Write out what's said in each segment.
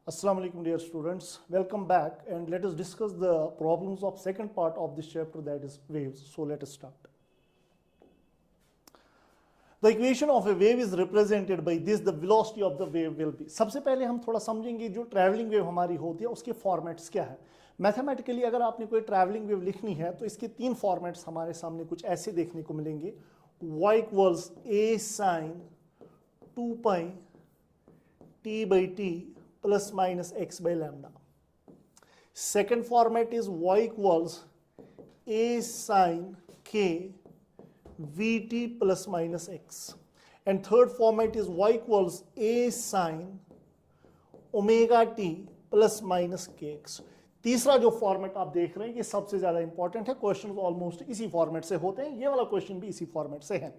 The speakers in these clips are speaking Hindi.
Assalamu alaikum dear students, welcome back and let us discuss the problems of second part of this chapter, that is waves. So let us start. The equation of a wave is represented by this, the velocity of the wave will be. सबसे पहले हम थोड़ा समझेंगे जो ट्रैवलिंग वेव हमारी होती है उसके फॉर्मेट्स क्या है. मैथमेटिकली अगर आपने कोई ट्रैवलिंग वेव लिखनी है तो इसके तीन फॉर्मेट्स हमारे सामने कुछ ऐसे देखने को मिलेंगे. y equals a sin 2 pi t by t plus minus x by lambda. Second format is y equals a sin k vt plus minus x. And third format is y equals a sin omega t plus minus kx. तीसरा जो फॉर्मेट आप देख रहे हैं ये सबसे ज्यादा इंपॉर्टेंट है. क्वेश्चन ऑलमोस्ट इसी फॉर्मेट से होते हैं, ये वाला क्वेश्चन भी इसी फॉर्मेट से है.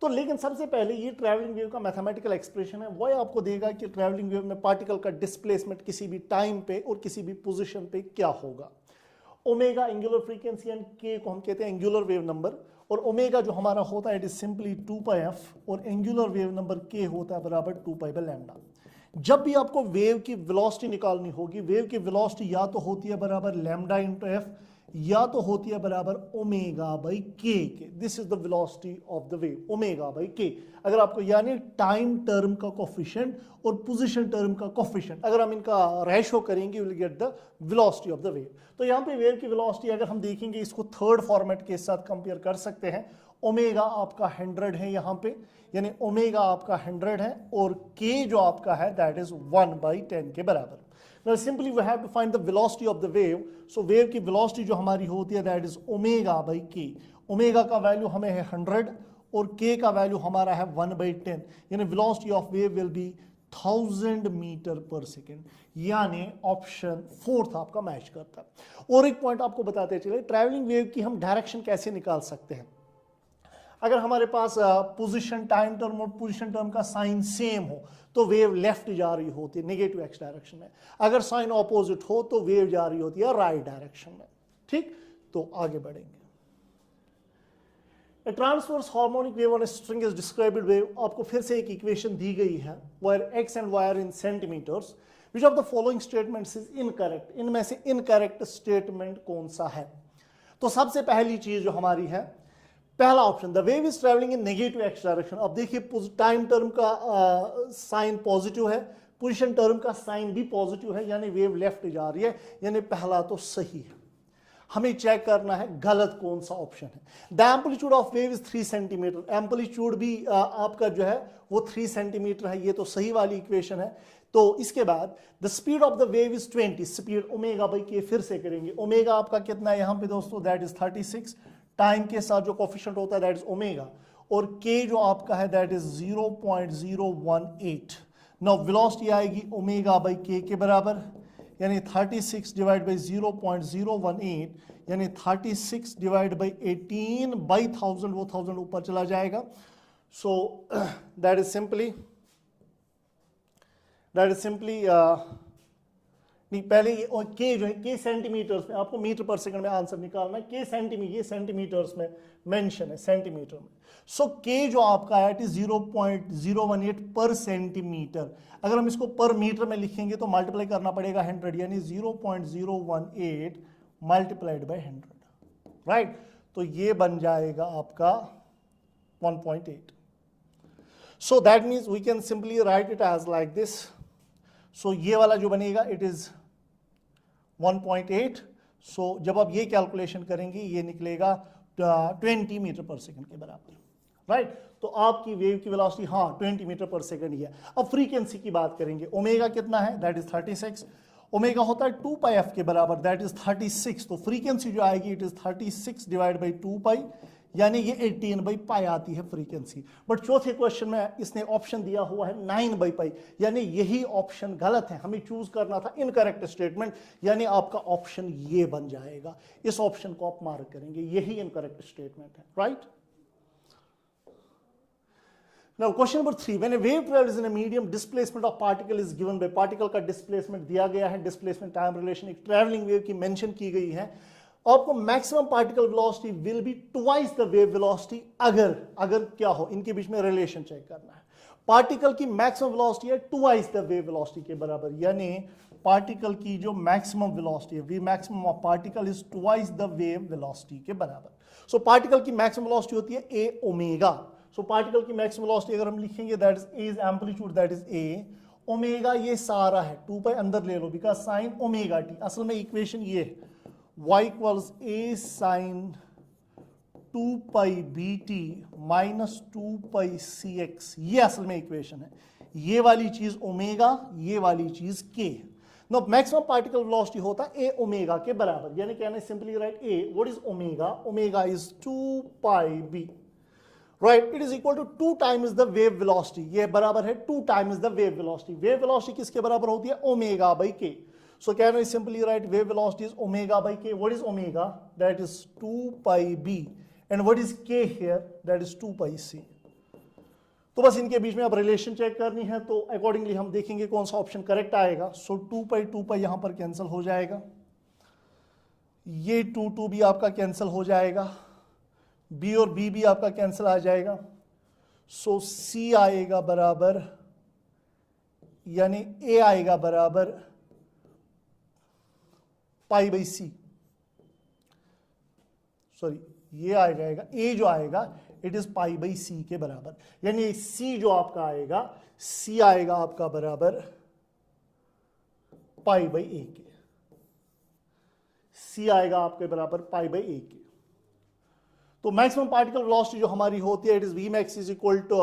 तो लेकिन सबसे पहले ये ट्रैवलिंग वेव का मैथमेटिकल एक्सप्रेशन है, वह आपको देगा कि ट्रैवलिंग वेव में पार्टिकल का डिस्प्लेसमेंट किसी भी टाइम पे और किसी भी पोजीशन पे क्या होगा. ओमेगा एंगुलर फ्रीक्वेंसी एंड के को हम कहते हैं एंगुलर वेव नंबर, और ओमेगा जो हमारा होता है it is simply 2 pi F, और एंगुलर वेव नंबर के होता है बराबर 2 पाई बाय लैम्डा. जब भी आपको वेव की वेलोसिटी निकालनी होगी, वेव की वेलोसिटी या तो होती है बराबर लैम्डा इंटू एफ या तो होती है बराबर ओमेगा बाई के. This is the velocity of the wave, omega by के. अगर आपको यानी टाइम टर्म का कोफिशिएंट और पोजीशन टर्म का कोफिशिएंट अगर हम इनका रेशो करेंगे, will get the velocity of the wave. तो यहाँ पे वेव की वेलोसिटी अगर हम देखेंगे इसको थर्ड फॉर्मेट के साथ कंपेयर कर सकते हैं. ओमेगा आपका 100 है यहाँ पे, यानी ओमेगा आपका 100 है और के जो आपका है दैट इज 1/10 के बराबर. Now simply we have to find the velocity of the wave. So wave की velocity जो हमारी होती है that is omega by k. Omega का वैल्यू हमें है 100 और k का वैल्यू हमारा है 1/10, यानी velocity of wave will be 1000 metre per second. यानी ऑप्शन फोर्थ आपका मैच करता है. और एक पॉइंट आपको बताते चले, ट्रैवलिंग वेव की हम डायरेक्शन कैसे निकाल सकते हैं. अगर हमारे पास पोजीशन टाइम टर्म और पोजीशन टर्म का साइन सेम हो तो वेव लेफ्ट जा रही होती है नेगेटिव एक्स डायरेक्शन में. अगर साइन ऑपोजिट हो तो वेव जा रही होती है राइट डायरेक्शन में. ठीक, तो आगे बढ़ेंगे. A transverse harmonic wave on a string is described wave. आपको फिर से एक इक्वेशन दी गई है where x and y are in centimeters. Which of the following statements is incorrect? इनमें से इनकरेक्ट स्टेटमेंट कौन सा है. तो सबसे पहली चीज जो हमारी है, पहला option, the wave is travelling in negative x direction. अब देखिए टाइम टर्म का साइन पॉजिटिव है, पोजीशन टर्म का साइन भी पॉजिटिव है, यानी वेव लेफ्ट जा रही है, यानी पहला तो सही है. हमें चेक करना है गलत कौन सा ऑप्शन है. The amplitude of wave is 3 centimetre. Amplitude भी आपका जो है वो 3 सेंटीमीटर है, ये तो सही वाली इक्वेशन है. तो इसके बाद the speed of the wave is 20. Speed omega by के फिर से करेंगे. ओमेगा आपका कितना है यहाँ पे दोस्तों, दैट इज 36. टाइम के साथ जो कोफिशिएंट होता है दैट इज ओमेगा, और के जो आपका है दैट इज 0.018. नाउ वेलोसिटी आएगी ओमेगा बाई के बराबर, यानी 36 डिवाइड बाई 0.018, यानी 36 डिवाइड बाई 18 बाई 1000, वो 1000 ऊपर चला जाएगा. सो दैट इज सिंपली नहीं, पहले के जो है के सेंटीमीटर्स में, आपको मीटर पर सेकंड में आंसर निकालना है. के सेंटीमीटर, ये सेंटीमीटर्स में मेंशन है, सेंटीमीटर में. सो के जो आपका है इट इज 0.018 पर सेंटीमीटर. अगर हम इसको पर मीटर में लिखेंगे तो मल्टीप्लाई करना पड़ेगा 100, यानी 0.018 मल्टीप्लाइड बाय 100. राइट, तो ये बन जाएगा आपका 1.8. So that means we can simply write it as like this. So ये वाला जो बनेगा इट इज 1.8. सो जब आप ये कैलकुलेशन करेंगे ये निकलेगा 20 मीटर पर सेकंड के बराबर. राइट, तो आपकी वेव की वेलोसिटी 20 मीटर पर सेकंड ही है. अब फ्रीक्वेंसी की बात करेंगे. ओमेगा कितना है, दैट इज 36. ओमेगा होता है 2 पाई एफ के बराबर, दैट इज 36. तो फ्रीक्वेंसी जो आएगी इट इज 36 डिवाइड बाई 2 पाई, यानी ये 18/पाई आती है फ्रीक्वेंसी. बट चौथे क्वेश्चन में इसने ऑप्शन दिया हुआ है 9/पाई, यानी यही ऑप्शन गलत है. हमें चूज करना था इनकरेक्ट स्टेटमेंट, यानी आपका ऑप्शन ये बन जाएगा. इस ऑप्शन को आप मार्क करेंगे, यही इनकरेक्ट स्टेटमेंट है. Right. Now question number 3, when a wave travels in a medium, displacement of particle is given by. Particle का डिस्प्लेसमेंट दिया गया है, डिस्प्लेसमेंट टाइम रिलेशन एक ट्रैवलिंग वेव की मेंशन की गई है. आपको maximum particle velocity will be twice the wave velocity. अगर क्या हो, इनके बीच में रिलेशन चेक करना है. पार्टिकल की मैक्सिमम वेलोसिटी है ट्वाइस द वेव वेलोसिटी के बराबर, यानी पार्टिकल की जो मैक्सिमम वेलोसिटी है, we maximum of particle is twice the wave velocity के बराबर। सो पार्टिकल की मैक्सिमम वेलोसिटी होती है ए ओमेगा। सो पार्टिकल की मैक्सिमम वेलोसिटी अगर हम लिखेंगे that is A is amplitude that is a, omega ये सारा है, 2 पाई अंदर ले लो बिकॉज साइन ओमेगा टी, असल में इक्वेशन ये है y equals a sign 2 pi B T minus 2 pi C x, ये असल में इक्वेशन है। ये वाली चीज ओमेगा, ये वाली चीज के। नो मैक्सिमम पार्टिकल वेलोसिटी होता है ए ओमेगा के बराबर, यानी कहना simply right a what is omega, omega is 2 pi B, right, it is equal to 2 times the wave velocity, ये बराबर है 2 times the wave velocity. Wave velocity किसके बराबर होती है, ओमेगा बाई के। सो कहना simply right wave velocity is omega by K, what is omega, that is 2 pi B, and what is K here, that is 2 pi सी। तो बस इनके बीच में अब रिलेशन चेक करनी है, तो अकॉर्डिंगली हम देखेंगे कौन सा ऑप्शन करेक्ट आएगा। सो 2 पाई यहां पर कैंसिल हो जाएगा, ये 2 भी आपका कैंसिल हो जाएगा, बी और बी भी आपका कैंसिल आ जाएगा। सो सी आएगा बराबर, यानी ए आएगा बराबर पाई बाई सी, सॉरी ये आ जाएगा ए जो आएगा इट इज पाई बाई सी के बराबर, यानी सी जो आपका आएगा, सी आएगा आपका बराबर पाई बाई ए के, सी आएगा आपके बराबर पाई बाई ए के। तो मैक्सिमम पार्टिकल वेलोसिटी जो हमारी होती है it is v max is equal to,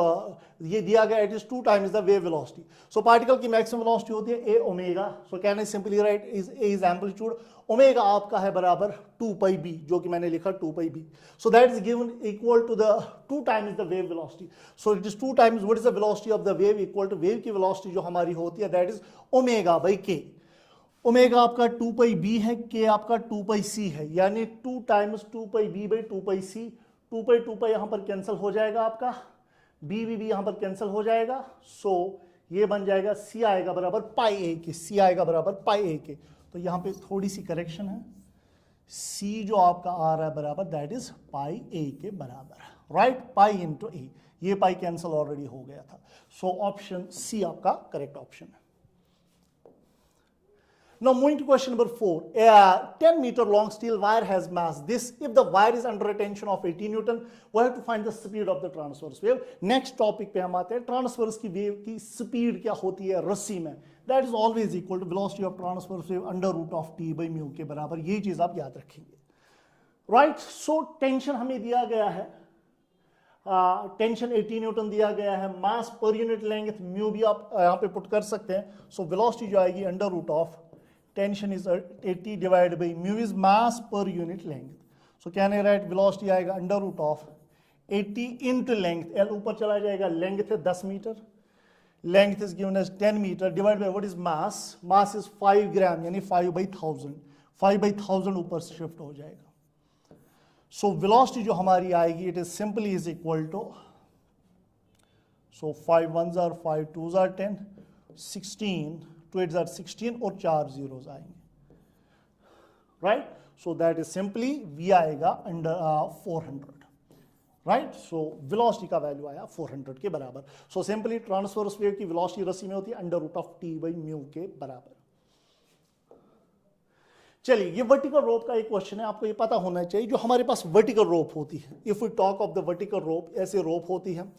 ये दिया गया it is 2 times the wave velocity. So particle की मैक्सिमम वेलोसिटी होती है ए ओमेगा, सो कहना simply right is A is amplitude, omega आपका है बराबर 2 पाई बी, जो कि मैंने लिखा 2 pi B. So that is given equal to the 2 times the wave velocity. So it is 2 times what is the velocity of the wave equal to wave की वेलोसिटी जो हमारी होती है that is omega by K. Omega आपका 2 पाई बी है, के आपका 2 पाई सी है, यानी 2 times 2 pi B by 2 pi सी, 2 पाई यहां पर कैंसिल हो जाएगा आपका, बी यहां पर कैंसिल हो जाएगा। सो ये बन जाएगा सी आएगा बराबर पाई ए के, सी आएगा बराबर पाई ए के। तो यहां पे थोड़ी सी करेक्शन है, सी जो आपका आ रहा है बराबर दैट इज पाई ए के बराबर, राइट, पाई इंटू ए, ये पाई कैंसिल ऑलरेडी हो गया था। सो ऑप्शन सी आपका करेक्ट ऑप्शन है। Now moving to question number 4, a 10 meter long steel wire has mass this, if the wire is under a tension of 80 Newton, we have to find the speed of the transverse wave। next topic पे हम आते हैं, transverse की wave की speed क्या होती है रस्सी में, that is always equal to velocity of transverse wave under root of t by mu के बराबर, ये चीज आप याद रखेंगे, right। so tension हमें दिया गया है, टेंशन 80 न्यूटन दिया गया है, मास पर यूनिट लेंथ म्यू भी आप यहाँ पे पुट कर सकते हैं। सो वेलोसिटी जो आएगी under root of tension is 80 divide by mu is mass per unit length. So कहने राइट वेलोसिटी आएगा under root of 80 into length, L ऊपर चला जाएगा, लेंथ है 10 meter, length is given as 10 meter divide by what is mass, mass is 5 gram, यानी 5/1000, 5/1000 ऊपर से शिफ्ट हो जाएगा। सो वेलोसिटी जो हमारी आएगी it is simply is equal to, so 5 1s are 5 2s are 10, 16 2 8s are 16 और 4 zeros आएंगे, right. So that is simply v आएगा अंडर 400, राइट। सो वेलोसिटी का वैल्यू आया 400 के बराबर। सो सिंपली ट्रांसवर्स वेव की वेलोसिटी रस्सी में होती है under root of T by mu के बराबर। चलिए ये वर्टिकल रोप का एक क्वेश्चन है, आपको ये पता होना चाहिए जो हमारे पास वर्टिकल रोप होती है, if we talk of the vertical rope, ऐसे रोप होती है,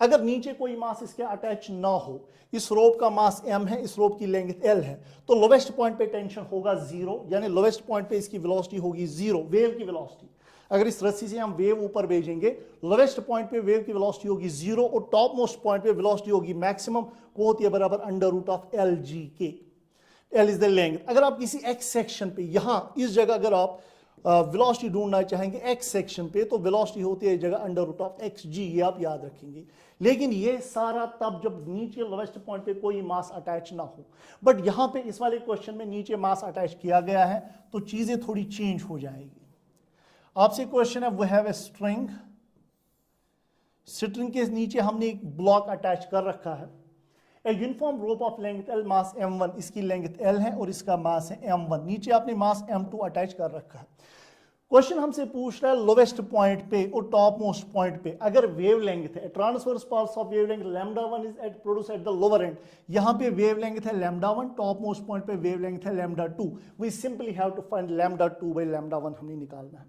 अगर नीचे कोई मास इसके अटैच ना हो, इस रोप का मास m है, इस रोप की लेंथ l है, तो लोवेस्ट पॉइंट पे टेंशन होगा 0, यानी लोवेस्ट पॉइंट पे इसकी वेलोसिटी होगी 0, वेव की वेलोसिटी। अगर इस रस्सी से हम वेव ऊपर भेजेंगे, लोवेस्ट पॉइंट पे वेव की वेलोसिटी होगी 0 और टॉप मोस्ट पॉइंट पे वेलोसिटी होगी मैक्सिमम, वो होती है बराबर under root of L g के, एल इज द लेंथ। अगर आप किसी एक्स सेक्शन पे, यहां इस जगह अगर आप वेलोसिटी ढूंढना चाहेंगे एक्स सेक्शन पे, तो वेलोसिटी होती है इस जगह अंडर रूट ऑफ एक्स जी, ये आप याद रखेंगे। लेकिन ये सारा तब जब नीचे लोवेस्ट पॉइंट पे कोई मास अटैच ना हो, बट यहां पे इस वाले क्वेश्चन में नीचे मास अटैच किया गया है, तो चीजें थोड़ी चेंज हो जाएगी। आपसे क्वेश्चन है, we have a string, string के नीचे हमने एक ब्लॉक अटैच कर रखा है, a uniform rope of length L, mass m1, इसकी लेंथ L है और इसका मास है m1, नीचे आपने मास m2 अटैच कर रखा है। क्वेश्चन हमसे पूछ रहा है लोवेस्ट पॉइंट पे और टॉप मोस्ट पॉइंट पे अगर वेवलेंथ है, transverse parts of wavelength λ1 is at produce at the lower end, यहां पे वेवलेंथ है λ1, टॉप मोस्ट पॉइंट पे वेवलेंथ है λ2, we simply have to find λ2 by λ1 हमने निकालना है।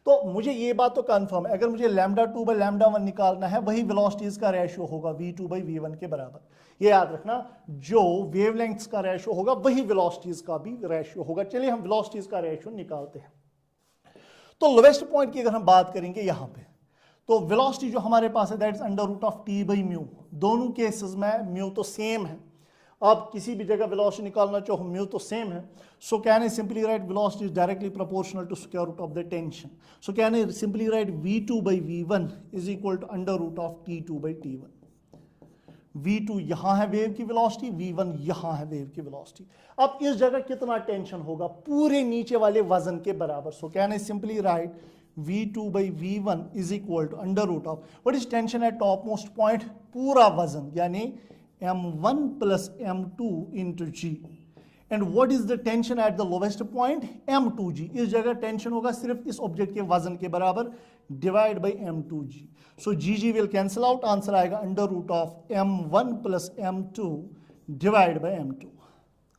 तो मुझे ये बात तो कंफर्म है, अगर मुझे λ2 बाय λ1 निकालना है वही वेलोसिटीज का रेशियो होगा v2 बाय v1 के बराबर। ये याद रखना, जो वेवलेंथ्स का रेशियो होगा वही वेलोसिटीज का भी रेशियो होगा। चलिए हम वेलोसिटीज का रेशियो निकालते हैं। तो लोवेस्ट पॉइंट की अगर हम बात करेंगे यहां पे, तो वेलोसिटी जो हमारे पास है that is under root of T by mu. दोनों केसेस में म्यू तो सेम है, आप किसी भी जगह वेलोसिटी निकालना चाहो म्यू तो सेम है। So can I simply write velocity is directly proportional to square root of the tension. So can I simply write v2 by v1 is equal to under root of t2 by t1। v2 यहां है वेव की वेलोसिटी, v1 यहां है वेव की वेलोसिटी। अब इस जगह कितना टेंशन होगा, पूरे नीचे वाले वजन के बराबर। So can I simply write v2 by v1 is equal to under root of what is tension at top most point, पूरा वजन यानी m1 plus m2 into g। And what is the tension at the lowest point, m2g। इस जगह टेंशन होगा सिर्फ इस ऑब्जेक्ट के वजन के बराबर divide by m2g। So g will cancel out, answer आएगा under root of m1 plus m2 divide by m2,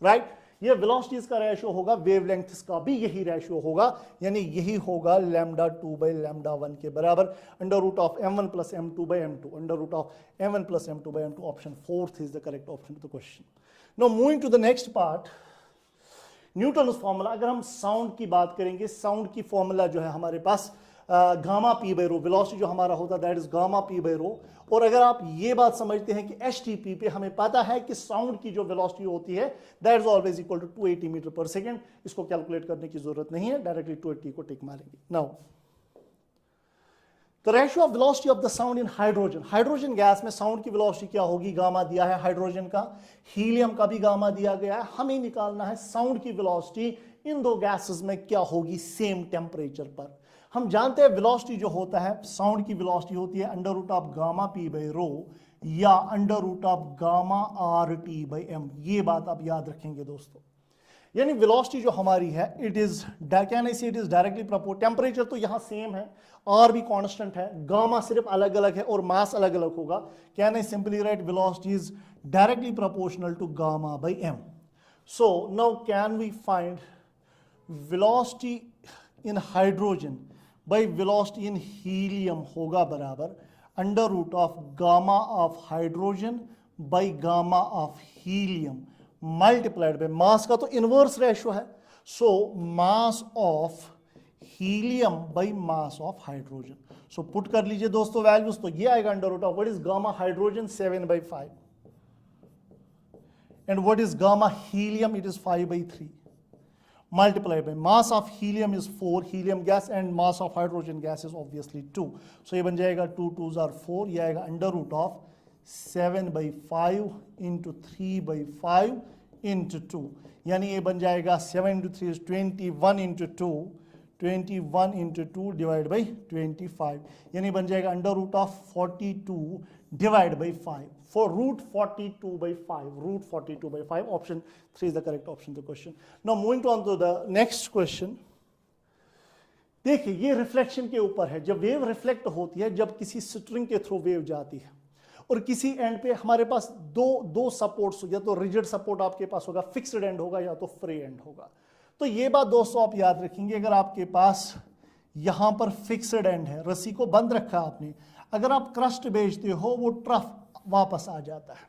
right. ये वेलोसिटीज का रेशियो होगा, वेवलेंथ्स का भी यही रेशियो होगा, यानी यही होगा λ2 बाई λ1 के बराबर, under root of m1 plus m2 by m2, under root of m1 plus m2 by m2। Option 4 is the correct option to the question. Now moving to the next part, Newton formula. अगर हम साउंड की बात करेंगे, साउंड की फॉर्मूला जो है हमारे पास gamma P by rho, velocity जो हमारा होता है that is gamma P by rho. और अगर आप ये बात समझते हैं कि एचटीपी पे हमें पता है कि साउंड की जो वेलोसिटी होती है that is always equal to 280 metre per second, इसको कैलकुलेट करने की जरूरत नहीं है, डायरेक्टली 280 को टिक मारेंगे। Now the ratio of velocity of the sound in hydrogen, hydrogen gas में साउंड की वेलोसिटी क्या होगी, गामा दिया है हाइड्रोजन का, हीलियम का भी गामा दिया गया है। हमें निकालना है साउंड की वेलोसिटी इन दो गैसेस में क्या होगी सेम टेम्परेचर पर। हम जानते हैं वेलोसिटी जो होता है, साउंड की वेलोसिटी होती है under root of gamma P by rho या under root of gamma R T by M. ये बात आप याद रखेंगे दोस्तों, यानी वेलोसिटी जो हमारी है इट इज कैन आई से it is directly proportional, temperature तो यहां सेम है, आर भी कांस्टेंट है, गामा सिर्फ अलग अलग है और मास अलग अलग होगा। Can I simply write velocity is directly proportional to gamma by M. So now can we find velocity in hydrogen by velocity in helium होगा बराबर under root of gamma of hydrogen by gamma of helium multiplied by mass का तो इनवर्स रेशियो है, so mass of helium by mass of hydrogen. So put कर लीजिए दोस्तों वैल्यूज, तो ये आएगा under root of what is gamma hydrogen 7/5 and what is gamma helium it is 5/3 multiplied by mass of helium is 4 helium gas and mass of hydrogen gas is obviously 2. So ये बन जाएगा 2 2s are 4, ये आएगा under root of 7/5 into 3/5 into 2, यानी ये बन जाएगा 7 into 3 is 21 into 2, 21 into 2 divide by 25, यानी बन जाएगा under root of 42 divide by 5 for root 42/5, root 42/5. Option 3 is the correct option to the question. Now moving on to the next question. देखिए ये रिफ्लेक्शन के ऊपर है, जब वेव रिफ्लेक्ट होती है, जब किसी स्ट्रिंग के थ्रू वेव जाती है और किसी एंड पे हमारे पास दो सपोर्ट्स, या तो रिजिड सपोर्ट आपके पास होगा, फिक्स्ड एंड होगा, या तो फ्री एंड होगा। तो ये बात दोस्तों आप याद रखेंगे, अगर आपके पास यहां पर फिक्स्ड एंड है, रस्सी को बंद रखा आपने, अगर आप क्रस्ट भेजते हो वो ट्रफ वापस आ जाता है।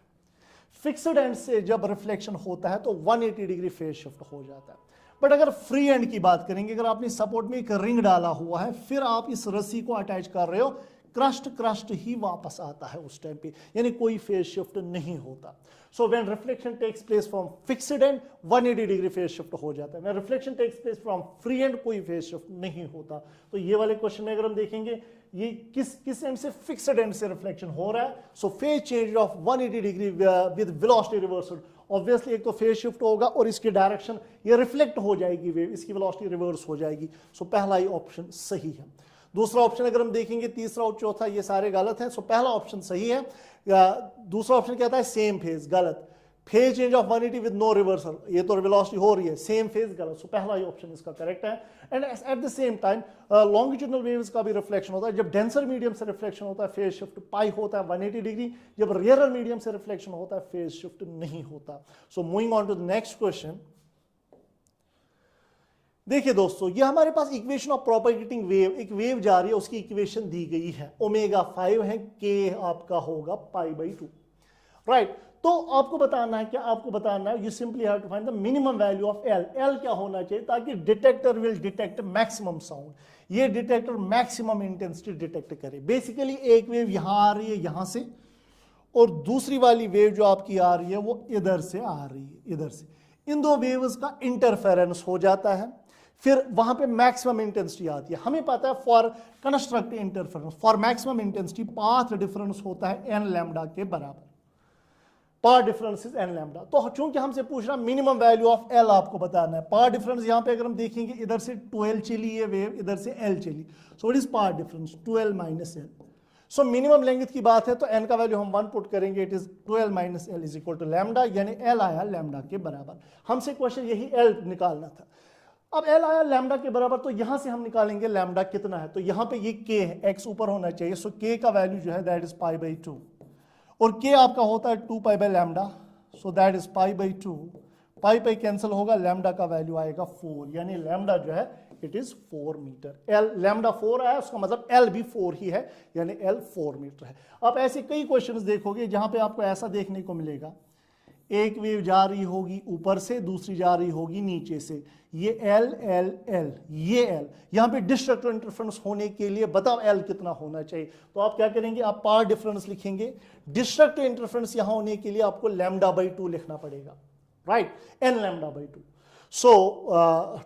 फिक्स्ड एंड से जब रिफ्लेक्शन होता है तो 180 डिग्री फेज शिफ्ट हो जाता है। बट अगर फ्री एंड की बात करेंगे, अगर आपने सपोर्ट में एक रिंग डाला हुआ है, फिर आप इस रस्सी को अटैच कर रहे हो, क्रस्ट ही वापस आता है उस टाइम पे, यानी कोई फेज शिफ्ट नहीं होता। So when reflection takes place from fixed end 180 degree phase shift हो जाता है। When reflection takes place from free end कोई फेज शिफ्ट नहीं होता। तो ये वाले क्वेश्चन में अगर हम देखेंगे ये किस एंड से, फिक्स्ड एंड से रिफ्लेक्शन हो रहा है, so phase change of 180 degree with velocity reversal. Obviously एक तो फेज शिफ्ट होगा और इसकी डायरेक्शन ये रिफ्लेक्ट हो जाएगी वेव, इसकी वेलोसिटी रिवर्स हो जाएगी। सो पहला ही ऑप्शन सही है। दूसरा ऑप्शन अगर हम देखेंगे, तीसरा और चौथा ये सारे गलत हैं। सो पहला ऑप्शन सही है। दूसरा ऑप्शन कहता है सेम फेज, गलत। Phase change of 180 with no reversal, ये तो वेलोसिटी हो रही है, सेम फेज गलत, सो पहला ही ऑप्शन इसका करेक्ट है। And at the same time longitudinal waves का भी रिफ्लेक्शन होता है, जब डेंसर मीडियम से रिफ्लेक्शन होता है फेज शिफ्ट पाई होता है 180 डिग्री, जब रेयरर मीडियम से रिफ्लेक्शन होता है फेज शिफ्ट नहीं होता। So moving on to the next question. देखिए दोस्तों, ये हमारे पास इक्वेशन ऑफ प्रोपेगेटिंग वेव, एक वेव जा रही है, उसकी इक्वेशन दी गई है, ओमेगा 5 है, के आपका होगा π/2, राइट। तो आपको बताना है, क्या आपको बताना है, you simply have to find the minimum value of L. L क्या होना चाहिए ताकि detector will detect maximum sound, ये डिटेक्टर मैक्सिमम इंटेंसिटी डिटेक्ट करे। बेसिकली एक वेव यहां आ रही है यहां से, और दूसरी वाली वेव जो आपकी आ रही है वो इधर से आ रही है, इधर से। इन दो वेव्स का इंटरफेरेंस हो जाता है, फिर वहां पे मैक्सिमम इंटेंसिटी आती है। हमें पता है for constructive interference, for maximum intensity path difference होता है एन लैम्डा के बराबर, path difference is an lambda. तो चूंकि हमसे पूछ रहा मिनिमम वैल्यू ऑफ एल आपको बताना है, पाथ डिफरेंस यहां पे अगर हम देखेंगे इधर से 12 चली है वेव, इधर से एल चली, सो what is path difference 12 minus L. So minimum length की बात है तो एन का वैल्यू हम 1 पुट करेंगे, it is 12 minus L is equal to lambda, यानी एल आया लैम्डा के बराबर। हमसे क्वेश्चन यही एल निकालना था। अब एल आया लैम्डा के बराबर, तो यहां से हम निकालेंगे लैम्डा कितना है, तो यहां पे ये के है, एक्स ऊपर होना चाहिए, सो के का वैल्यू जो है दैट इज π/2, और के आपका होता है 2π lambda, so that is π/2, pi cancel होगा, लैम्डा का वैल्यू आएगा 4, यानी लैम्डा जो है it is 4 meter. L lambda 4 आया, उसका मतलब एल भी 4 ही है, यानी एल 4 मीटर है। आप ऐसे कई क्वेश्चंस देखोगे जहां पे आपको ऐसा देखने को मिलेगा, एक वेव जा रही होगी ऊपर से, दूसरी जा रही होगी नीचे से, ये एल एल एल, ये एल, यहां पे डिस्ट्रक्टिव इंटरफेरेंस होने के लिए बताओ एल कितना होना चाहिए, तो आप क्या करेंगे, आप पाथ डिफरेंस लिखेंगे। डिस्ट्रक्टिव इंटरफेरेंस यहां होने के लिए आपको λ/2 लिखना पड़ेगा, राइट, n λ/2, सो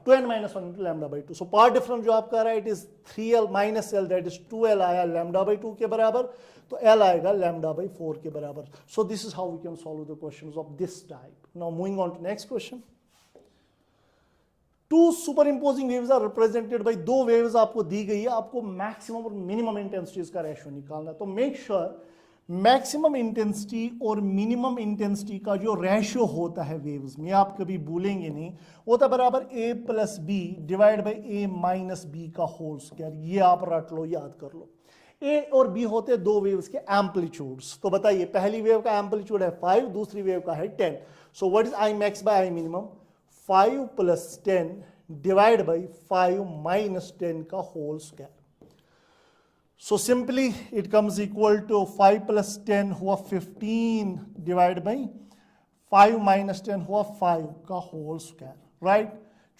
2n - 1 into λ/2। सो पाथ डिफरेंस जो आपका रहा है it is 3l - l, that is 2l आया λ/2 के बराबर, तो l आएगा λ/4 के बराबर। So this is how we can solve the questions of this type. Now moving on to next question. Two superimposing waves are represented by, दो वेव्स आपको दी गई है, आपको मैक्सिमम और मिनिमम इंटेंसिटीज का रेशियो निकालना है। तो मेक श्योर मैक्सिमम इंटेंसिटी और मिनिमम इंटेंसिटी का जो रेशियो होता है वेव्स में, आप कभी भूलेंगे नहीं, होता बराबर a + b divide by a - b का होल स्क्वायर। ये आप रट लो, याद कर लो। a और b होते हैं दो वेव्स के एम्पलीट्यूड्स। तो बताइए, पहली वेव का एम्पलीट्यूड है 5, दूसरी वेव का है 10। So what is I max by I minimum? 5 + 10 divide by 5 - 10 का whole square. So simply it comes equal to 5 + 10 हुआ 15 डिवाइड बाई 5 - 10 हुआ 5 का होल स्क्वायर, राइट।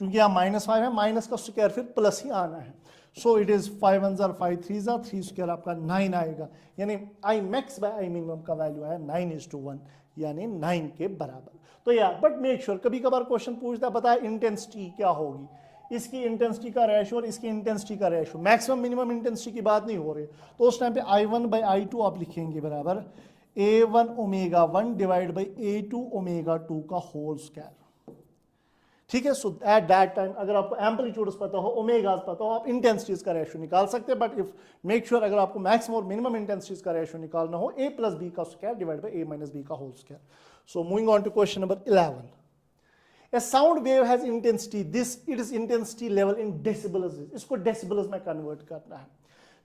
क्योंकि यहाँ -5 है, माइनस का स्क्वायर फिर प्लस ही आना है। सो इट इज 5 1 * 5 3 * 3 स्क्वायर आपका 9 आएगा, यानी I max by I minimum का वैल्यू है 9:1, यानी 9 के बराबर। तो यार बट मेक श्योर, कभी कभार क्वेश्चन पूछता है बताए इंटेंसिटी क्या होगी, इसकी इंटेंसिटी का रेशियो और इसकी इंटेंसिटी का रेशियो, मैक्सिमम मिनिमम इंटेंसिटी की बात नहीं हो रही, तो उस टाइम पे I1/I2 आप लिखेंगे बराबर A1 ω1 डिवाइड बाई A2 ω2 का होल स्क्वायर, ठीक है। सो एट दैट टाइम अगर आपको एम्पलीट्यूड्स पता हो, ओमेगास पता हो, आप इंटेंसिटीज का रेशियो निकाल सकते हैं। बट इफ मेक श्योर अगर आपको मैक्सिमम और मिनिमम इंटेंसिटीज का रेशियो निकालना हो, A + B का square divide by A - B का whole square. So moving on to question number 11। A sound wave has intensity, it is intensity level in decibels, इसको डेसिबल्स में कन्वर्ट करना है।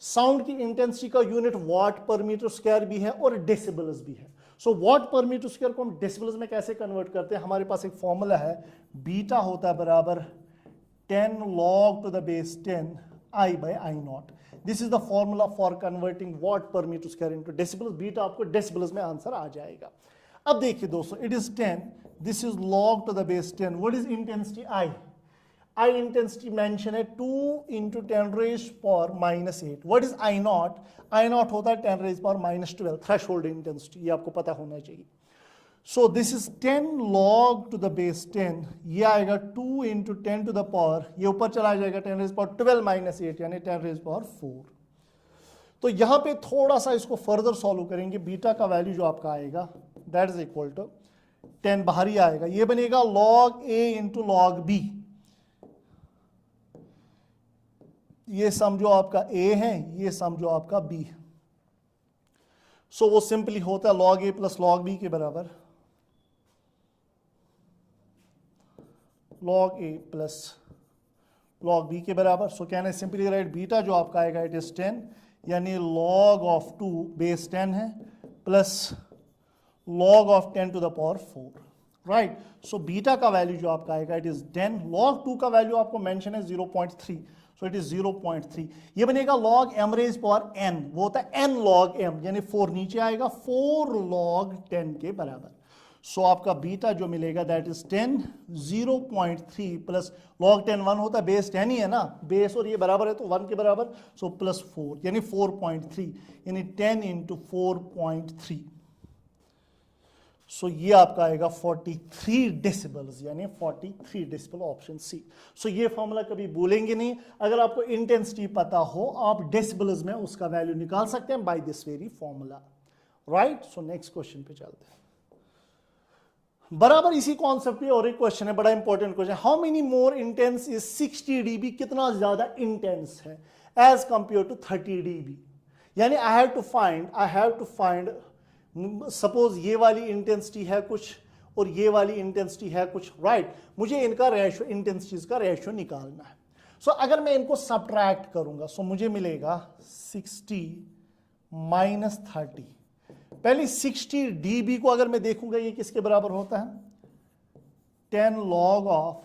साउंड की इंटेंसिटी का unit watt per meter square भी है और डेसिबल्स भी है। सो वाट पर मीटर स्क्वायर को हम डेसिबल्स में कैसे कन्वर्ट करते हैं, हमारे पास एक फॉर्मूला है, बीटा होता है बराबर 10 log to the base 10 I/I0। This is the formula for converting watt per meter square into decibels. Beta आपको डेसिबल्स में आंसर आ जाएगा। अब देखिए दोस्तों, it is 10, this is log to the base 10. What is intensity I? I intensity mention है 2 × 10⁻⁻8। What is I0? I0 होता है 10⁻⁻12 थ्रेशोल्ड इंटेंसिटी, ये आपको पता होना चाहिए। So this is 10 log to the base 10, ये आएगा 2 × 10⁻, ये ऊपर चला जाएगा 10⁻12 - 8 यानी 10⁻4। तो यहाँ पे थोड़ा सा इसको फर्दर सॉल्व करेंगे, बीटा का वैल्यू जो आपका आएगा दैट इज इक्वल टू 10 बाहर ही आएगा, ये बनेगा log A × log B। ये समझो आपका A है, ये समझो आपका B है। सो वो सिंपली होता है log A + log B के बराबर। log a plus log b के बराबर. So can I simply right beta जो आपका आएगा इट इज 10, यानी log ऑफ 2 बेस 10 है plus log of 10 to the power 4, right. So beta का वैल्यू जो आपका आएगा इट इज 10, log 2 का वैल्यू आपको मेंशन है 0.3, सो इट इज 0.3. ये बनेगा log m raise power n, वो होता है n log m, यानी 4 नीचे आएगा 4 log 10 के बराबर. सो आपका बीटा जो मिलेगा दैट इज 10, 0.3 प्लस log 10 1 होता है, बेस 10 ही है ना, बेस और ये बराबर है तो 1 के बराबर, सो प्लस 4 यानी 4.3, यानी 10 इंटू 4.3. सो ये आपका आएगा 43 डेसिबल्स, यानी 43 डेसिबल, ऑप्शन सी. सो ये फॉर्मूला कभी भूलेंगे नहीं. अगर आपको इंटेंसिटी पता हो आप डेसिबल्स में उसका वैल्यू निकाल सकते हैं by this very formula, right. So next question पे चलते हैं. बराबर इसी कॉन्सेप्ट पे और एक क्वेश्चन है, बड़ा important question. How many more intense is 60 dB, कितना ज्यादा इंटेंस है एज कंपेयर टू 30 dB. यानी I have to find suppose ये वाली इंटेंसिटी है कुछ और ये वाली इंटेंसिटी है कुछ, राइट. मुझे इनका रेशियो, इंटेंसिटीज का रेशियो निकालना है. सो अगर मैं इनको सब्ट्रैक्ट करूंगा सो मुझे मिलेगा 60 माइनस 30. पहले 60 dB को अगर मैं देखूंगा ये किसके बराबर होता है, 10 log of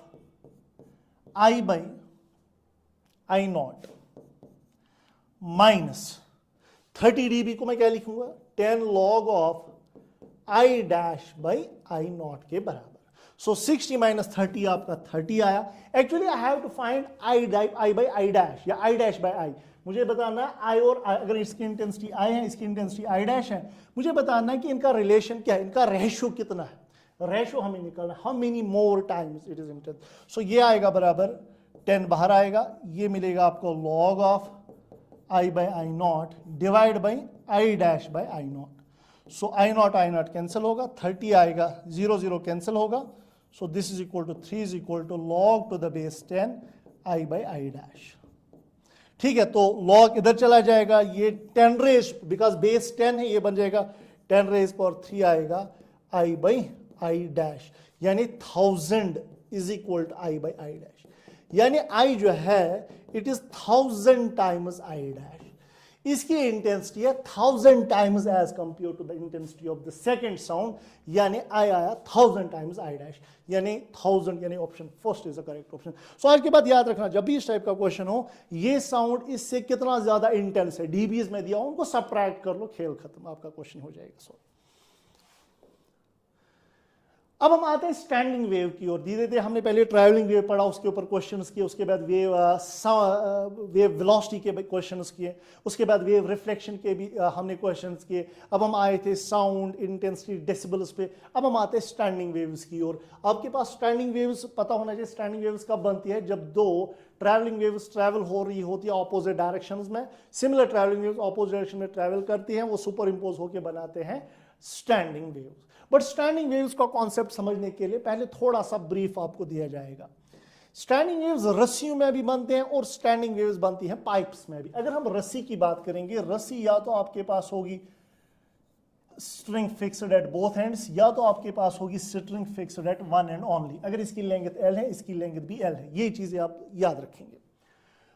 I by I naught minus 30 dB को मैं क्या लिखूंगा, 10 log of I dash by I naught के बराबर. सो 60 माइनस 30 आपका 30 आया. Actually I have to find I by I dash या I डैश बाई I. मुझे बताना है I और I, अगर इसकी इंटेंसिटी I है, इसकी इंटेंसिटी I डैश है, मुझे बताना है कि इनका रिलेशन क्या है, इनका रेशियो कितना है. रेशियो हमें निकालना, how many more times it is intense. So ये आएगा बराबर 10 बाहर आएगा, ये मिलेगा आपको log of I by I naught divide by I dash by I naught. So I naught cancel होगा, 30 आएगा, 0 0 कैंसिल होगा. So this is equal to 3 is equal to log to the base 10 I by I dash. ठीक है, तो log इधर चला जाएगा, ये 10 रेज, बिकॉज बेस 10 है, ये बन जाएगा 10 रेज पावर 3 आएगा I बाई I डैश, यानी 1000 is equal to I by I dash. यानी I जो है it is 1000 times I dash. इसकी इंटेंसिटी है 1000 times as compare to the intensity of the second sound, यानी I आया 1000 टाइम्स I डैश, यानी 1000, यानी option first is the correct option. So आज के बाद याद रखना, जब भी इस टाइप का क्वेश्चन हो, ये साउंड इससे कितना ज्यादा इंटेंस है, डीबीज में दिया, उनको सब्ट्रैक्ट कर लो, खेल खत्म, आपका क्वेश्चन हो जाएगा सॉल्व. अब हम आते हैं स्टैंडिंग वेव की ओर. धीरे धीरे हमने पहले ट्रैवलिंग वेव पढ़ा, उसके ऊपर क्वेश्चंस किए, उसके बाद वेव वेलोसिटी के क्वेश्चंस किए, उसके बाद वेव रिफ्लेक्शन के भी हमने क्वेश्चंस किए. अब हम आए थे साउंड इंटेंसिटी डेसिबल्स पे. अब हम आते हैं स्टैंडिंग वेव्स की ओर. आपके पास स्टैंडिंग वेव्स पता होना चाहिए. स्टैंडिंग वेव्स कब बनती है, जब दो ट्रैवलिंग वेव्स ट्रैवल हो रही होती है ऑपोजिट डायरेक्शंस में. Similar travelling waves opposite direction में ट्रैवल करती हैं, वो सुपर इंपोज होकर बनाते हैं standing waves. But standing waves का कॉन्सेप्ट समझने के लिए पहले थोड़ा सा ब्रीफ आपको दिया जाएगा. स्टैंडिंग वेव्स रस्सियों में भी बनते हैं और स्टैंडिंग वेव्स बनती हैं पाइप्स में भी. अगर हम रस्सी की बात करेंगे, रस्सी या तो आपके पास होगी string fixed at both ends, या तो आपके पास होगी string fixed eight one end only. अगर इसकी लेंथ L है, इसकी लेंथ भी L है. ये चीजें आप याद रखेंगे.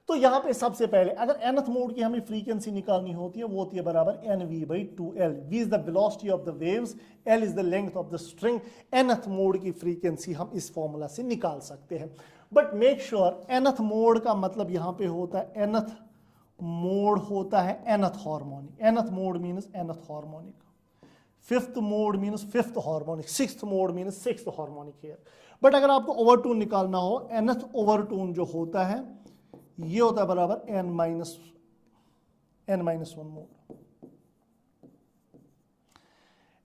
तो यहां पे सबसे पहले अगर nth मोड की हमें फ्रीक्वेंसी निकालनी होती है, वो होती है बराबर nv/2l. v is the velocity of the waves, l is the length of the string. nth mode की फ्रीक्वेंसी हम इस फॉर्मूला से निकाल सकते हैं. But make sure nth mode का मतलब यहां पे होता है nth मोड होता है nth harmonic. nth mode means nth harmonic. Fifth mode means fifth harmonic. Sixth mode means sixth harmonic here. But अगर आपको ओवरटोन निकालना हो, nth ओवरटोन जो होता है ये होता है बराबर n माइनस 1 मोड,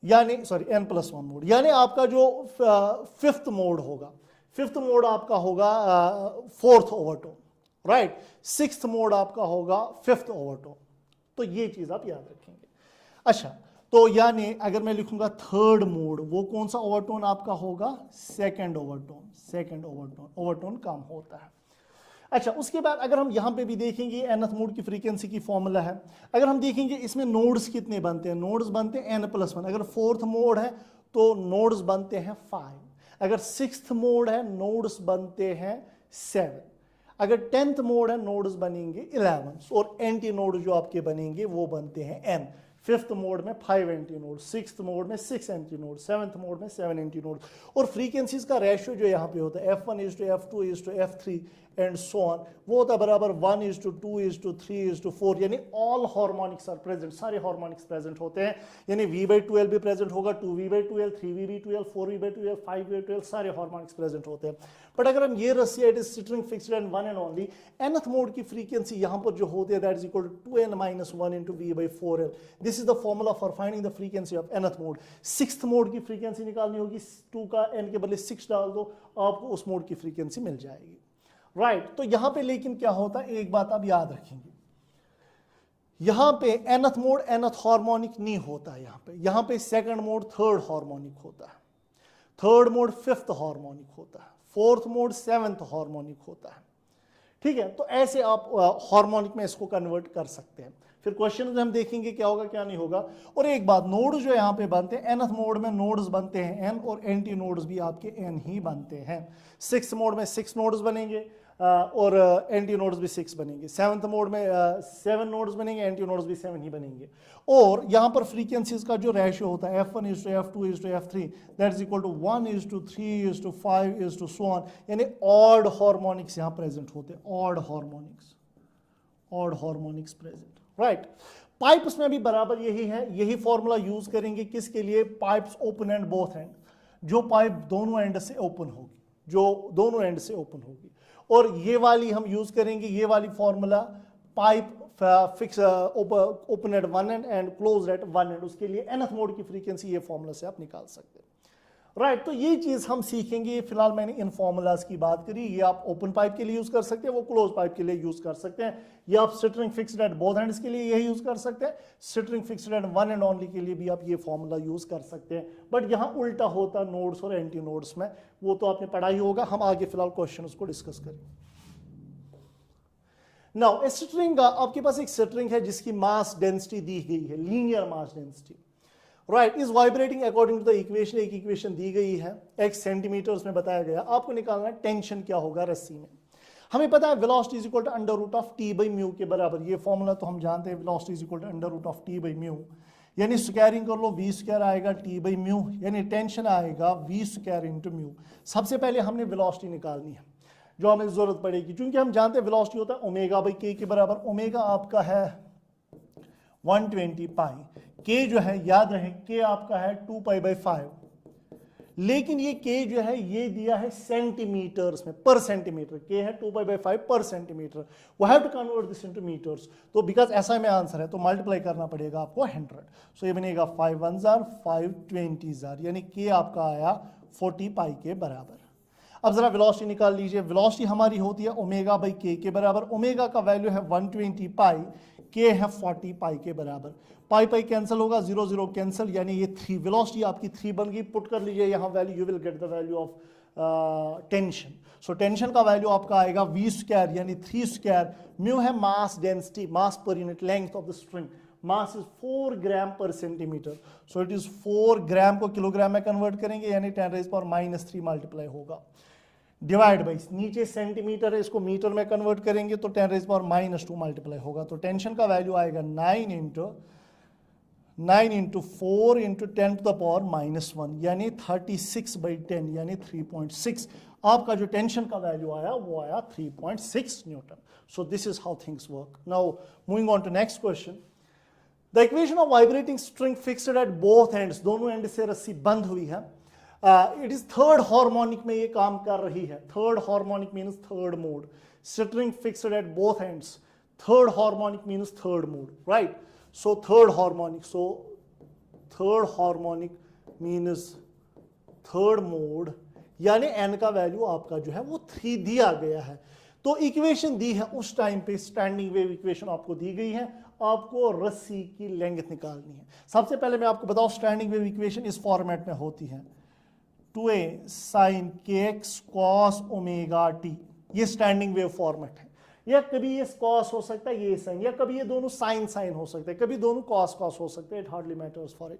यानी सॉरी n प्लस 1 मोड. यानी आपका जो फिफ्थ मोड होगा, फिफ्थ मोड आपका होगा fourth overtone, right. Sixth mode आपका होगा फिफ्थ ओवरटोन. तो ये चीज आप याद रखेंगे. अच्छा, तो यानी अगर मैं लिखूंगा थर्ड मोड, वो कौन सा ओवरटोन आपका होगा, सेकंड ओवरटोन. सेकंड ओवरटोन कम होता है. अच्छा, उसके बाद अगर हम यहाँ पे भी देखेंगे nth मोड की फ्रीक्वेंसी की फॉर्मूला है. अगर हम देखेंगे इसमें नोड्स कितने बनते हैं, नोड्स बनते हैं n+1. अगर फोर्थ मोड है तो नोड्स बनते हैं 5. अगर 6th मोड है नोड्स बनते हैं 7, अगर 10th मोड है नोड्स बनेंगे 11 और एंटी नोड जो आपके बनेंगे वो बनते हैं n। 5th मोड में 5 एंटी नोड, 6th मोड में 6 एंटी नोड, 7th मोड में 7 एंटी नोड। और फ्रीक्वेंसीज का रेशियो जो यहाँ पे होता है f1:f2:f3 एंड सो ऑन, वो होता है बराबर 1:2:3:4, यानी ऑल हार्मोनिक्स आर प्रेजेंट, सारे हार्मोनिक्स प्रेजेंट होते हैं। यानी v/2l भी प्रेजेंट होगा, 2v/2l, 3v/2l, 4v/2l, 5v/2l, सारे हार्मोनिक्स प्रेजेंट होते हैं। बट अगर हम ये रस्सी it is string fixed end one end only, nth mode की फ्रीक्वेंसी यहाँ पर जो होती है that is equal to 2n-1 into v/4l। This is the formula for finding the frequency of nth mode. 6th mode की फ्रीक्वेंसी निकालनी होगी, 2 का n के बदले 6 डाल दो, आपको उस मोड की फ्रीक्वेंसी मिल जाएगी। राइट तो यहां पे लेकिन क्या होता है, एक बात आप याद रखेंगे, यहां पे nth मोड nth हार्मोनिक नहीं होता है, यहां पे सेकंड मोड थर्ड हार्मोनिक होता है, थर्ड मोड 5th हार्मोनिक होता है, 4th मोड 7th हार्मोनिक होता है। ठीक है, तो ऐसे आप हार्मोनिक में इसको कन्वर्ट कर सकते हैं। फिर क्वेश्चन में हम देखेंगे क्या होगा क्या नहीं होगा। और एक बात, नोड जो यहाँ पे बनते हैं nth मोड में नोड्स बनते हैं n और एंटी नोड्स भी आपके n ही बनते हैं। 6th मोड में 6 नोड्स बनेंगे और एंटी नोड्स भी 6 बनेंगे। 7th मोड में 7 नोड्स बनेंगे, एंटी नोड्स भी 7 ही बनेंगे। और यहाँ पर फ्रीक्वेंसीज का जो रेशियो होता है f1:f2:f3 that is equal to 1:3:5 so on, यानी ऑड हार्मोनिक्स यहाँ प्रेजेंट होते हैं, odd harmonics present. Right, pipes में भी बराबर यही है, यही फॉर्मूला यूज करेंगे किसके लिए, pipes open and both and, जो पाइप दोनों एंड से ओपन होगी, जो दोनों एंड से ओपन होगी। और ये वाली हम यूज करेंगे, ये वाली formula pipe fix open at one and and close eight one and, उसके लिए nth मोड की फ्रीक्वेंसी ये फॉर्मूला से आप निकाल सकते हैं। राइट तो ये चीज हम सीखेंगे। फिलहाल मैंने इन फॉर्मूलाज की बात करी, ये आप ओपन पाइप के लिए यूज कर सकते हैं, वो क्लोज पाइप के लिए यूज कर सकते हैं, ये आप string fixed at both ends के लिए यही यूज कर सकते हैं, string fixed eight one end only के लिए भी आप ये फॉर्मूला यूज कर सकते हैं। बट यहाँ उल्टा होता नोड्स और एंटी नोड्स में, वो तो आपने पढ़ा ही होगा, हम आगे फिलहाल क्वेश्चन उसको डिस्कस करें। नाउ स्ट्रिंग, आपके पास एक स्ट्रिंग है जिसकी मास डेंसिटी दी गई है, linear mass density. Right, is vibrating according to the equation, एक इक्वेशन दी गई है, x सेंटीमीटर्स में बताया गया। आपको निकालना है टेंशन क्या होगा रस्सी में। हमें पता है velocity is equal to under root of T by mu के बराबर, ये फॉर्मूला तो हम जानते हैं, velocity is equal to under root of T by mu, यानी स्क्वायरिंग कर लो, वी स्क्वायर आएगा टी बाई म्यू, यानी टेंशन आएगा वी स्क्वायर इंटू म्यू। सबसे पहले हमने वेलोसिटी निकालनी है जो हमें जरूरत पड़ेगी, क्योंकि हम जानते हैं वेलोसिटी होता है ओमेगा बाई के बराबर। ओमेगा आपका है 120 पाई, के जो है याद रहे के आपका है 2 पाई बाई 5, लेकिन ये के जो है ये दिया है सेंटीमीटर्स में, पर सेंटीमीटर, के है 2 पाई बाई 5 पर सेंटीमीटर, वो have to convert this into metres. तो बिकॉज ऐसा में आंसर है तो मल्टीप्लाई करना पड़ेगा आपको 100, सो ये बनेगा 5 1 5 20, यानी के आपका आया 40 पाई के बराबर। अब जरा वेलोसिटी निकाल लीजिए, वेलोसिटी हमारी होती है ओमेगा बाई के बराबर, ओमेगा का वैल्यू है 120 पाई, के है 40 पाई के बराबर, पाई पाई कैंसिल होगा, 0 0 कैंसिल, यानी ये 3, वेलोसिटी आपकी 3 बन गई। पुट कर लीजिए यहाँ value, you will get the value of tension. So tension का वैल्यू आपका आएगा वी स्क्वायर यानी 3 स्क्वायर, म्यू है mass density, mass per unit length of the string, mass is 4 ग्राम पर सेंटीमीटर, सो इट इज 4 ग्राम को किलोग्राम में कन्वर्ट करेंगे, यानी 10⁻³ मल्टीप्लाई होगा, डिवाइड बाई नीचे सेंटीमीटर है, इसको मीटर में कन्वर्ट करेंगे तो 10⁻² मल्टीप्लाई होगा। तो टेंशन का वैल्यू आएगा 9 into 4 into 10⁻⁻1, यानी 36/10, यानी 3.6। आपका जो टेंशन का वैल्यू आया वो आया 3.6 newton. So this is how things work. Now moving on to next question, the equation of vibrating string fixed at both ends, दोनों एंड से रस्सी बंद हुई है, इट इज थर्ड हार्मोनिक में ये काम कर रही है। Third harmonic means third mode, string fixed at both ends, third harmonic means third mode, right. So third harmonic means third mode, यानी n का वैल्यू आपका जो है वो 3 दिया गया है। तो इक्वेशन दी है उस टाइम पे, स्टैंडिंग वेव इक्वेशन आपको दी गई है, आपको रस्सी की लेंथ निकालनी है। सबसे पहले मैं आपको बताऊं स्टैंडिंग वेव इक्वेशन इस फॉर्मेट में होती है, 2a sin kx cos omega t, ये स्टैंडिंग वेव फॉर्मेट है। या कभी ये cos हो सकता है, ये sin, या कभी ये दोनों sin हो सकते हैं, कभी दोनों cos हो सकते हैं, it hardly matters for it.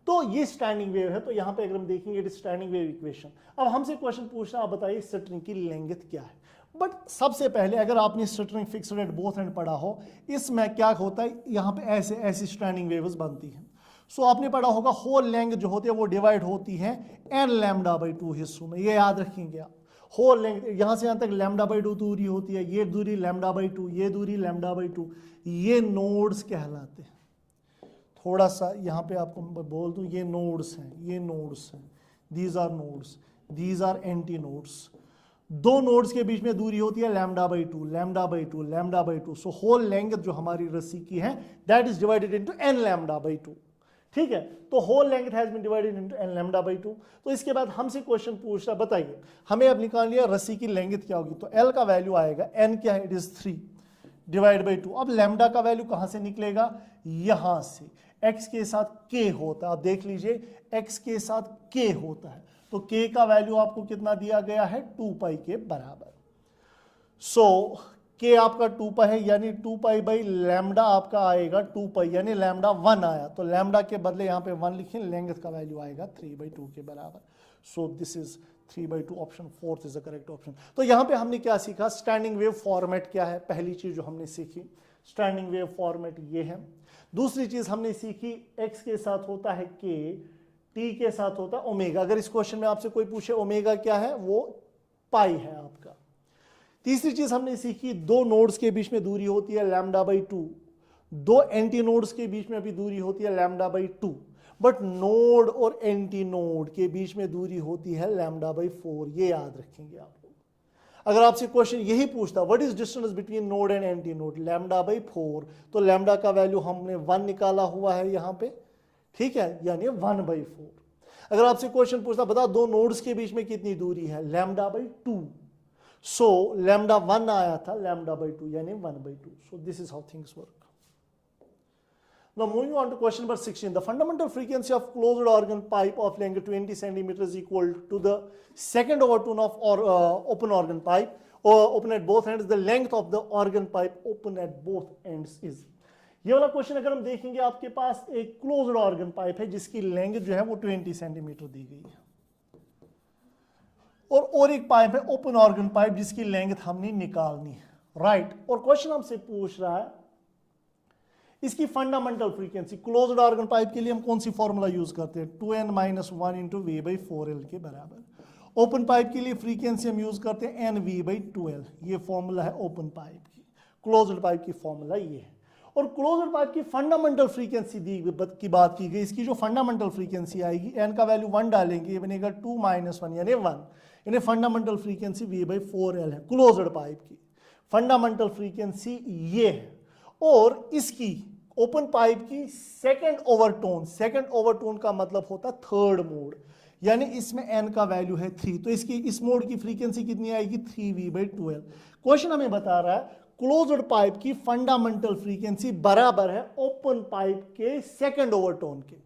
तो ये स्टैंडिंग वेव है। तो यहां पे अगर हम देखेंगे it is standing wave equation. अब हमसे क्वेश्चन पूछना, आप बताइए स्ट्रिंग की लेंथ क्या है। बट सबसे पहले अगर आपने string fixed at both and पढ़ा हो, इसमें क्या होता है, यहाँ पे ऐसे ऐसी स्टैंडिंग वेव्स बनती हैं। सो आपने पढ़ा होगा होल लेंथ जो होती है वो डिवाइड होती है n λ/2 हिस्सों में, ये याद रखेंगे आप। होल लेंथ यहां से यहां तक λ/2 दूरी होती है, ये दूरी λ/2, ये दूरी λ/2, ये नोड्स कहलाते हैं। थोड़ा सा यहाँ पे आपको बोल दूं, ये नोड्स हैं, ये नोड्स हैं, these are nodes, these are anti nodes. दो नोड्स के बीच में दूरी होती है λ/2, λ/2, λ/2। सो होल लेंथ जो हमारी रस्सी की है that is divided into n λ/2। ठीक है, तो whole length has been divided into n λ/2। तो इसके बाद हमसे क्वेश्चन पूछ रहा, बताइए हमें अब निकाल लिया रस्सी की लेंथ क्या होगी। तो l का वैल्यू आएगा, n क्या है, इट इज 3 डिवाइड बाई 2। अब लैम्डा का वैल्यू कहां से निकलेगा, यहां से। x के साथ k होता है, आप देख लीजिए x के साथ k होता है, तो k का वैल्यू आपको कितना दिया गया है, 2 पाई के बराबर। सो k आपका 2 पाई है, यानी 2 पाई बाई लैम्डा आपका आएगा 2 पाई, यानी लैम्डा 1 आया, तो लैम्डा के बदले यहाँ पे 1 लिखें, लेंथ का वैल्यू आएगा 3/2 के बराबर। So this is 3/2, option 4 is the correct option. तो यहाँ पे हमने क्या सीखा, स्टैंडिंग वेव फॉर्मेट क्या है, पहली चीज जो हमने सीखी स्टैंडिंग वेव फॉर्मेट ये है। दूसरी चीज हमने सीखी x के साथ होता है k, t के साथ होता है ओमेगा। अगर इस क्वेश्चन में आपसे कोई पूछे ओमेगा क्या है, वो पाई है आपका। तीसरी चीज हमने सीखी, दो नोड्स के बीच में दूरी होती है λ/2, दो एंटी नोड्स के बीच में भी दूरी होती है λ/2, बट नोड और एंटी नोड के बीच में दूरी होती है λ/4। ये याद रखेंगे आप लोग। अगर आपसे क्वेश्चन यही पूछता what is distance between node and anti node, λ/4, तो लैम्डा का वैल्यू हमने 1 निकाला हुआ है यहां पे, ठीक है, यानी 1/4। अगर आपसे क्वेश्चन पूछता बता दो नोड्स के बीच में कितनी दूरी है, λ/2, सो लैम्डा 1 आया था, λ/2 यानी 1/2। सो this is how things work. Now moving on to question number 16. The fundamental frequency of closed organ pipe of length 20 cm is equal to the second overtone of open organ pipe or open at both ends. The length of the organ pipe open at both ends is. ये वाला क्वेश्चन अगर हम देखेंगे, आपके पास एक क्लोज्ड ऑर्गन पाइप है जिसकी लेंथ जो है वो 20 सेंटीमीटर दी गई है, और एक पाइप है ओपन ऑर्गन पाइप जिसकी लेंथ हमने निकालनी है, राइट। और क्वेश्चन हमसे पूछ रहा है इसकी fundamental frequency. Closed organ pipe के लिए हम कौन सी फॉर्मूला यूज करते हैं, 2n-1 इंटू v/4l के बराबर। ओपन पाइप के लिए फ्रीक्वेंसी हम यूज करते हैं nv/2l, ये फॉर्मूला है ओपन पाइप की। क्लोज्ड पाइप की फॉर्मूला ये है। और क्लोज्ड पाइप की फंडामेंटल फ्रीक्वेंसी की बात की गई, इसकी जो फंडामेंटल फ्रीक्वेंसी आएगी, n का वैल्यू 1 डालेंगे, ये बनेगा 2-1 यानी 1, यानी फंडामेंटल फ्रीक्वेंसी v/4l है क्लोज्ड पाइप की। फंडामेंटल फ्रीक्वेंसी ये है। और इसकी ओपन पाइप की सेकंड ओवरटोन का मतलब होता है थर्ड मोड, यानी इसमें n का वैल्यू है 3, तो इसकी इस मोड की फ्रीक्वेंसी कितनी आएगी, 3v/12। क्वेश्चन हमें बता रहा है क्लोज्ड पाइप की फंडामेंटल फ्रीक्वेंसी बराबर है ओपन पाइप के सेकंड ओवरटोन के।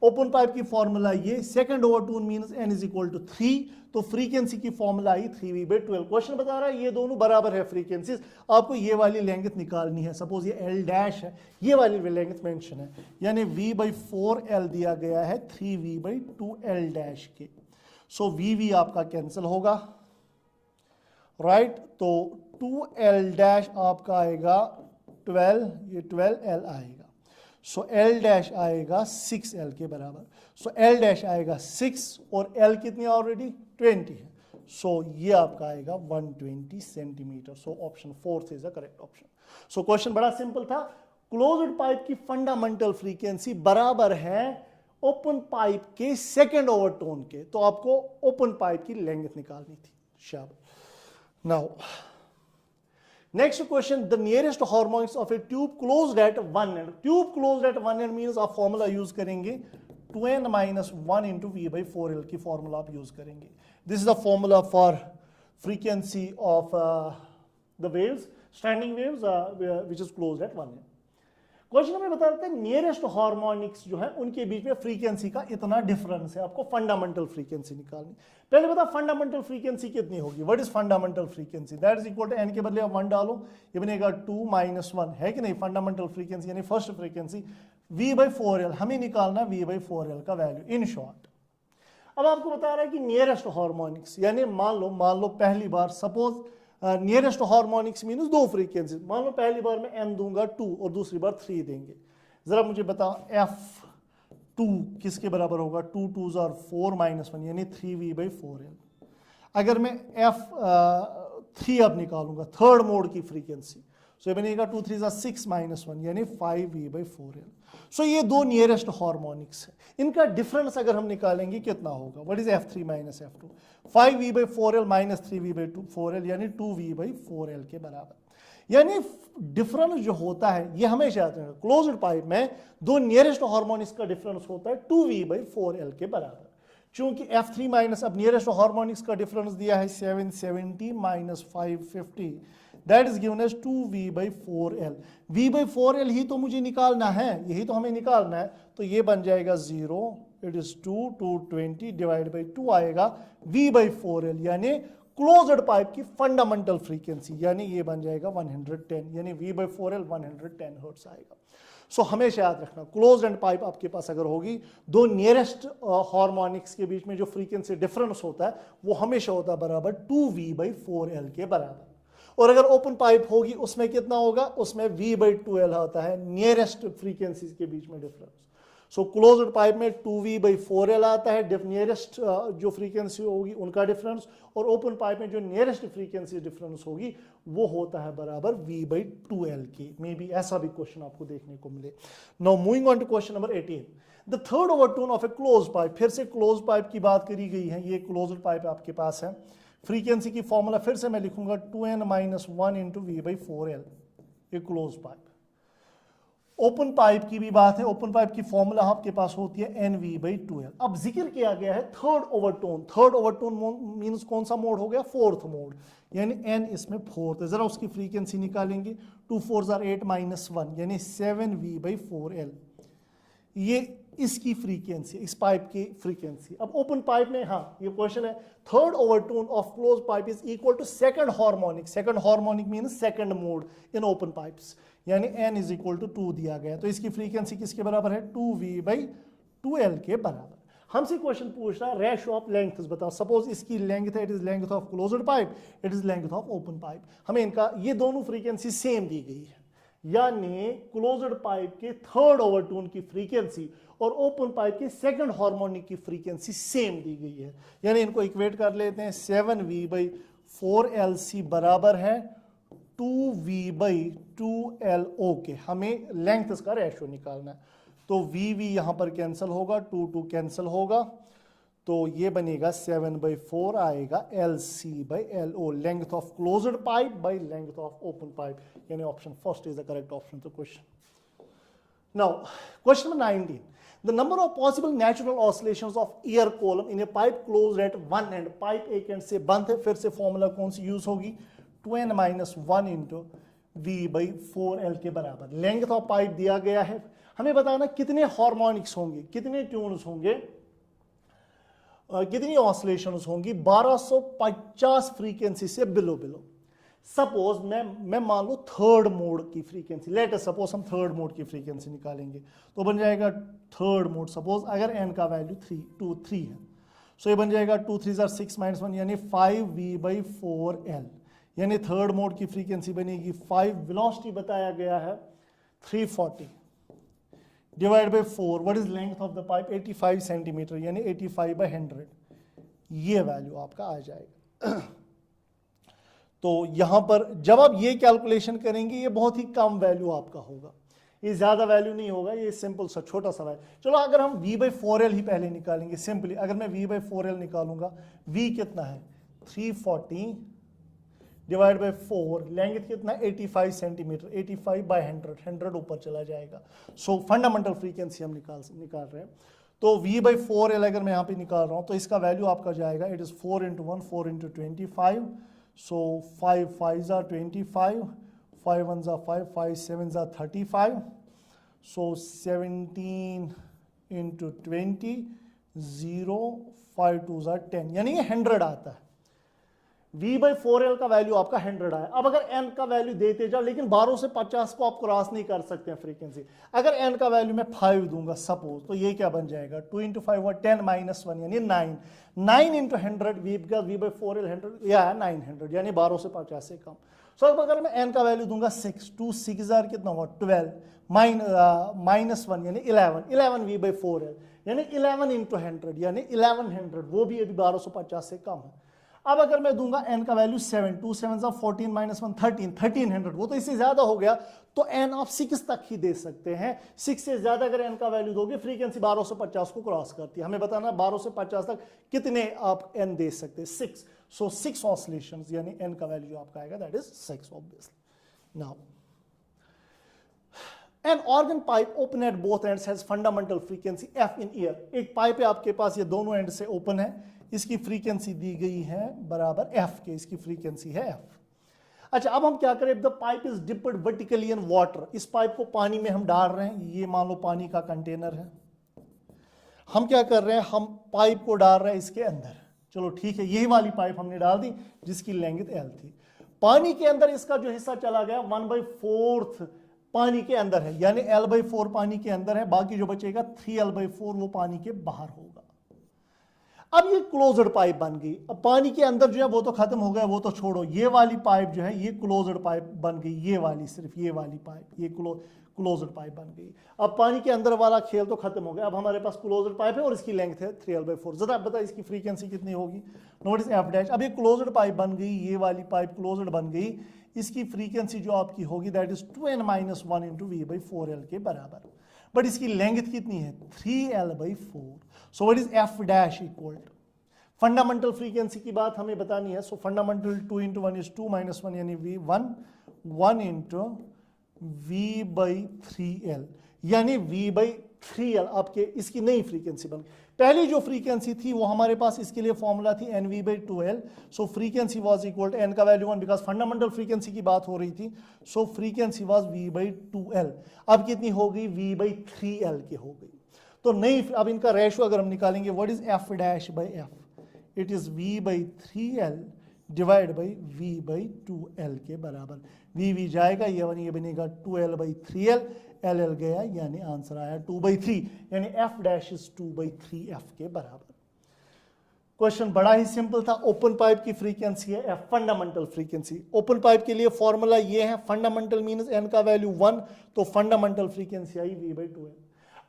ओपन पाइप की फॉर्मूला ये, second overtone means n is equal to 3, तो फ्रीक्वेंसी की फॉर्मूला आई 3v/12। क्वेश्चन बता रहा है ये दोनों बराबर है फ्रीक्वेंसीज, आपको ये वाली लेंथ निकालनी है। सपोज ये l डैश है, ये वाली लेंथ मेंशन है, यानी v/4l दिया गया है 3v/2l डैश के। सो v आपका कैंसिल होगा, राइट, तो 2l डैश आपका आएगा 12, ये 12l आएगा। सो l डैश आएगा 6l के बराबर। सो l डैश आएगा 6 और l कितनी ऑलरेडी 20 है, सो ये आपका आएगा 120 centimetre. So option 4 is the correct option. So question बड़ा सिंपल था, क्लोज्ड पाइप की फंडामेंटल फ्रीक्वेंसी बराबर है ओपन पाइप के सेकंड ओवरटोन के, तो आपको ओपन पाइप की लेंथ निकालनी थी। शाबाश। Now next question, the nearest harmonics of a tube closed at one end. Tube closed at one end means आप formula use करेंगे 2n-1 into v/4l की formula आप use करेंगे। This is the formula for frequency of the waves, standing waves which is closed at one end. Question हमें बता देते हैं नियरेस्ट हार्मोनिक्स जो है उनके बीच में फ्रीक्वेंसी का इतना डिफरेंस है, आपको फंडामेंटल फ्रीक्वेंसी निकालनी। पहले बता फंडामेंटल फ्रीक्वेंसी कितनी होगी, what is fundamental frequency, that is equal to n के बदले आप 1 डालो, ये बनेगा 2-1 है कि नहीं, फंडामेंटल फ्रीक्वेंसी यानी फर्स्ट फ्रीक्वेंसी V/4L, हमें निकालना V/4L का वैल्यू इन शॉर्ट। अब आपको बता रहा है कि नियरेस्ट हार्मोनिक्स, यानी मान लो पहली बार, सपोज नियरेस्ट हार्मोनिक्स मीन्स दो फ्रीक्वेंसी, मान लो पहली बार मैं n दूंगा 2 और दूसरी बार 3 देंगे। जरा मुझे बताओ F2 किसके बराबर होगा? 2 2s are 4 - 1 यानी 3V/4L। अगर मैं F3 अब निकालूंगा थर्ड मोड की फ्रीक्वेंसी, सो ये बनेगा 2 3s are 6 - 1 यानी 5V/4L। सो ये दो नियरेस्ट हार्मोनिक्स है, इनका डिफरेंस अगर हम निकालेंगे कितना होगा? What is F3 - F2? 5V/4L - 3V/4L यानी 2V/4L के बराबर। यानी डिफरेंस जो होता है ये हमेशा क्लोज्ड पाइप में दो नियरेस्ट हार्मोनिक्स का डिफरेंस होता है 2V/4L के बराबर। चूंकि F3 माइनस, अब नियरेस्ट हार्मोनिक्स का डिफरेंस दिया है 770 - 550, that is given as 2V/4L। V/4L ही तो मुझे निकालना है, यही तो हमें निकालना है, तो ये बन जाएगा 0, इट इज 2 220 डिवाइड बाई 2 आएगा V/4L, यानी क्लोज्ड पाइप की फंडामेंटल फ्रीक्वेंसी, यानी ये बन जाएगा 110, यानी V/4L 110 हर्ट्ज आएगा। सो हमेशा याद रखना, क्लोज्ड एंड पाइप आपके पास अगर होगी, दो नियरेस्ट हार्मोनिक्स के बीच में जो फ्रीक्वेंसी डिफरेंस होता है वो हमेशा होता है बराबर 2V/4L के बराबर। और अगर ओपन पाइप होगी उसमें कितना होगा? उसमें V/2L होता है नियरेस्ट फ्रीक्वेंसीज के बीच में डिफरेंस। सो क्लोज्ड पाइप में 2V/4L आता है नियरेस्ट जो फ्रीक्वेंसी होगी उनका डिफरेंस, और ओपन पाइप में जो नियरेस्ट फ्रीक्वेंसी डिफरेंस होगी वो होता है बराबर V/2L के। मे बी ऐसा भी क्वेश्चन आपको देखने को मिले। Now moving on to question number 18, the third overtone of a closed pipe. फिर से क्लोज्ड पाइप की बात करी गई है, ये क्लोज्ड पाइप आपके पास है। फ्रीक्वेंसी की फॉर्मूला फिर से मैं लिखूंगा 2n - 1 × V/4L, ये क्लोज्ड पाइप। ओपन पाइप की भी बात है, ओपन पाइप की फॉर्मूला आपके पास होती है NV/2L। अब जिक्र किया गया है third overtone. Third overtone means कौन सा मोड हो गया? फोर्थ मोड, यानी n इसमें फोर्थ है। जरा उसकी फ्रीक्वेंसी निकालेंगे, 2 4s are 8 - 1 यानी 7V/4L, ये इसकी फ्रीक्वेंसी, इस पाइप की फ्रीक्वेंसी। अब ओपन पाइप में, हाँ ये क्वेश्चन है, third overtone of close pipe is equal to second harmonic. Second harmonic means second mode in open pipes, यानी n इज इक्वल टू 2 दिया गया, तो इसकी फ्रीक्वेंसी किसके बराबर है? 2V/2L के बराबर। हमसे क्वेश्चन पूछ रहा है रेशियो ऑफ लेंथ बताओ। सपोज इसकी लेंथ है, it is length of closed pipe, it is length of open pipe. हमें इनका ये दोनों फ्रीक्वेंसी सेम दी गई है, यानी क्लोज्ड पाइप के थर्ड ओवरटोन की फ्रीक्वेंसी और ओपन पाइप के सेकंड हार्मोनिक की फ्रीक्वेंसी सेम दी गई है, यानी इनको इक्वेट कर लेते हैं। 7V/4LC बराबर है 2V/2LO के। हमें लेंथ का रेशियो निकालना है, तो VV यहां पर कैंसिल होगा, 2 2 कैंसिल होगा, तो ये बनेगा 7/4 आएगा LC/LO, length of closed pipe by length of open pipe, यानी option first is the correct option to question. Now question number 19, the number of possible natural oscillations of air column in a pipe closed at one end, pipe एक एंड से बंद है। फिर से फॉर्मूला कौन सी यूज होगी? 2n - 1 × V/4L के बराबर। लेंथ ऑफ पाइप दिया गया है, हमें बताना कितने हार्मोनिक्स होंगे, कितने ट्यून्स होंगे, कितनी ऑसिलेशंस होंगी 1250 फ्रीक्वेंसी से बिलो। सपोज मैं मान लो थर्ड मोड की फ्रीक्वेंसी, लेट अस सपोज हम थर्ड मोड की फ्रीक्वेंसी निकालेंगे, तो बन जाएगा थर्ड मोड। सपोज अगर n का वैल्यू 3 है, सो ये बन जाएगा 2 3s are 6 - 1 यानी 5V/4L, यानी थर्ड मोड की फ्रीक्वेंसी बनेगी 5, वेलोसिटी बताया गया है 340 divide by 4, what is length of the pipe? 85 centimetre, यानी 85/100, ये वैल्यू आपका आ जाएगा। तो यहां पर जब आप ये कैलकुलेशन करेंगे ये बहुत ही कम वैल्यू आपका होगा, ये ज्यादा वैल्यू नहीं होगा, ये सिंपल सा छोटा सा वैल्यू। चलो अगर हम V/4L ही पहले निकालेंगे सिंपली, अगर मैं V/4L निकालूंगा, V कितना है? 340 डिवाइड बाई 4, लेंथ कितना? 85 सेंटीमीटर, 85/100, 100 ऊपर चला जाएगा। सो फंडामेंटल फ्रीक्वेंसी हम निकाल रहे हैं, तो V/4L अगर मैं यहाँ पे निकाल रहा हूँ तो इसका वैल्यू आपका जाएगा, it is 4 × 1 4 × 25, so 5 5s are 25, 5 1s are 5, 5 7s are 35, so 17 × 20, 0 5 2s are 10, यानी ये 100 आता है। V/4L का वैल्यू आपका 100 आया। अब अगर n का वैल्यू देते जाओ, लेकिन 12 से 50 को आप क्रॉस नहीं कर सकते हैं फ्रीक्वेंसी। अगर n का वैल्यू मैं 5 दूंगा सपोज, तो ये क्या बन जाएगा 2 × 5 और 10 - 1 यानी 9। 9 × 100 V/4L 100 या 900 यानी 12 से 50 से कम। सो अब अगर मैं n का वैल्यू दूंगा 6, 2 6 कितना हुआ 12 -1 यानी 11 V/4L यानी 11 × 100 यानी 1100, वो भी अभी 1250 से कम है। अब अगर मैं दूंगा n का वैल्यू 7, 2 7 14 - 1 1300, वो तो इससे ज्यादा हो गया, तो n आप 6 तक ही दे सकते हैं। 6 से ज्यादा अगर n का वैल्यू दोगे फ्रीक्वेंसी 12 से 50 को क्रॉस करती है। हमें बताना 12 से 50 तक कितने आप n दे सकते हैं, 6। सो 6 ऑसिलेशंस यानी n का वैल्यू जो आपका आएगा that is 6 obviously. Now An organ pipe open at both ends has fundamental frequency f in ear। एक पाइप है आपके पास, ये दोनों एंड से ओपन है, इसकी फ्रीक्वेंसी दी गई है बराबर f के, इसकी फ्रीक्वेंसी है f। अच्छा, अब हम क्या करें, the pipe is dipped vertically in water, इस पाइप को पानी में हम डाल रहे हैं, ये मान लो पानी का कंटेनर है, हम क्या कर रहे हैं, हम पाइप को डाल रहे हैं इसके अंदर। चलो ठीक है, यही वाली पाइप हमने डाल दी जिसकी लेंथ L थी। पानी के अंदर इसका जो हिस्सा चला गया 1/4 पानी के अंदर है, यानी L/4 पानी के अंदर है, बाकी जो बचेगा 3L/4 वो पानी के बाहर होगा। अब ये क्लोज्ड पाइप बन गई। अब पानी के अंदर जो है वो तो खत्म हो गया, वो तो छोड़ो, ये वाली पाइप जो है ये क्लोज्ड पाइप बन गई, ये वाली, सिर्फ ये वाली पाइप, ये क्लोज्ड पाइप बन गई। अब पानी के अंदर वाला खेल तो खत्म हो गया, अब हमारे पास क्लोज्ड पाइप है और इसकी लेंथ है 3L/4। जरा बता इसकी फ्रीक्वेंसी कितनी होगी, नोटिस f'। अब ये क्लोज्ड पाइप बन गई, ये वाली पाइप क्लोज्ड बन गई, इसकी फ्रीक्वेंसी जो आपकी होगी दैट इज 2n - 1 × V/4L के बराबर। बट इसकी लेंथ कितनी है 3L/4। So what is f' equal to, fundamental frequency की बात हमें बतानी है। सो फंडामेंटल 2 × 1 इज 2 - 1 यानी V1 1 × V/3L यानी V/3L आपके इसकी नई फ्रीक्वेंसी बन गई। पहली जो फ्रीक्वेंसी थी वो हमारे पास इसके लिए फॉर्मूला थी NV/2L। So frequency was equal to n का वैल्यू 1 बिकॉज फंडामेंटल फ्रीक्वेंसी की बात हो रही थी। So frequency was V/2L। अब कितनी हो गई V/3L की हो गई। तो नई, अब इनका रेशियो अगर हम निकालेंगे, what is f'/f, it is V/3L divide by V/2L के बराबर। V जाएगा, ये बनेगा 2L/3L, LL गया, यानी आंसर आया 2/3, यानी f' इज 2/3f के बराबर। क्वेश्चन बड़ा ही सिंपल था। ओपन पाइप की फ्रीक्वेंसी है f, fundamental frequency. Open pipe के लिए फॉर्मूला ये है, फंडामेंटल मींस n का वैल्यू 1, तो फंडामेंटल फ्रीक्वेंसी आई V/2L।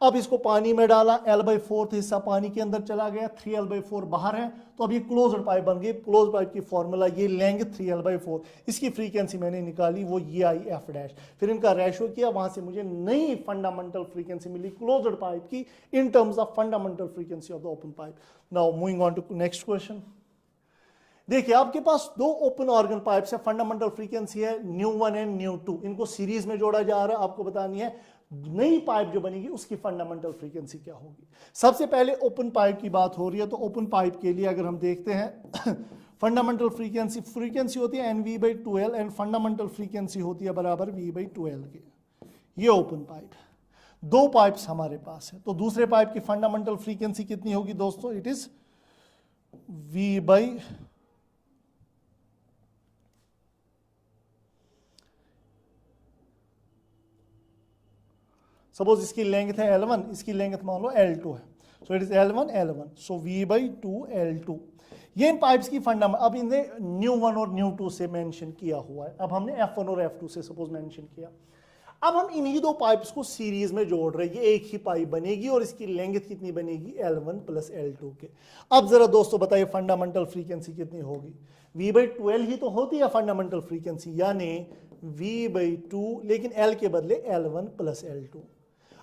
अब इसको पानी में डाला, L/4 हिस्सा पानी के अंदर चला गया, 3L/4 बाहर है, तो अब ये क्लोज्ड पाइप बन गई। क्लोज्ड पाइप की फॉर्मूला ये लेंथ 3L/4, इसकी फ्रीक्वेंसी मैंने निकाली, वो ये आई f'। फिर इनका रेशियो किया, वहां से मुझे नई फंडामेंटल फ्रीक्वेंसी मिली क्लोज्ड पाइप की in terms of fundamental frequency of the open pipe. Now moving on to next question. देखिए, आपके पास दो ओपन ऑर्गन पाइप्स है, फंडामेंटल फ्रीक्वेंसी है ν1 एंड ν2, इनको सीरीज में जोड़ा जा रहा है। आपको बतानी है नई पाइप जो बनेगी उसकी फंडामेंटल फ्रीक्वेंसी क्या होगी। सबसे पहले ओपन पाइप की बात हो रही है, तो ओपन पाइप के लिए अगर हम देखते हैं फंडामेंटल फ्रीक्वेंसी होती है NV/2L एंड फंडामेंटल फ्रीक्वेंसी होती है बराबर V/2L के। ये ओपन पाइप, दो पाइप्स हमारे पास है, तो दूसरे पाइप की फंडामेंटल फ्रीक्वेंसी कितनी होगी दोस्तों, इट इज V/, सपोज इसकी लेंथ है L1, इसकी लेंथ मान लो L2 है, सो it is L1 L1, so V/2 L2। ये इन पाइप्स की फंडामेंटल, अब इन्हें ν1 और ν2 से मेंशन किया हुआ है, अब हमने F1 और F2 से सपोज मेंशन किया। अब हम इन्हीं दो पाइप्स को सीरीज में जोड़ रहे हैं, ये एक ही पाइप बनेगी और इसकी लेंथ कितनी बनेगी L1 + L2 के। अब जरा दोस्तों बताइए फंडामेंटल फ्रीक्वेंसी कितनी होगी, V/2L ही तो होती है फंडामेंटल फ्रीक्वेंसी, यानी V/2 लेकिन L के बदले L1 + L2।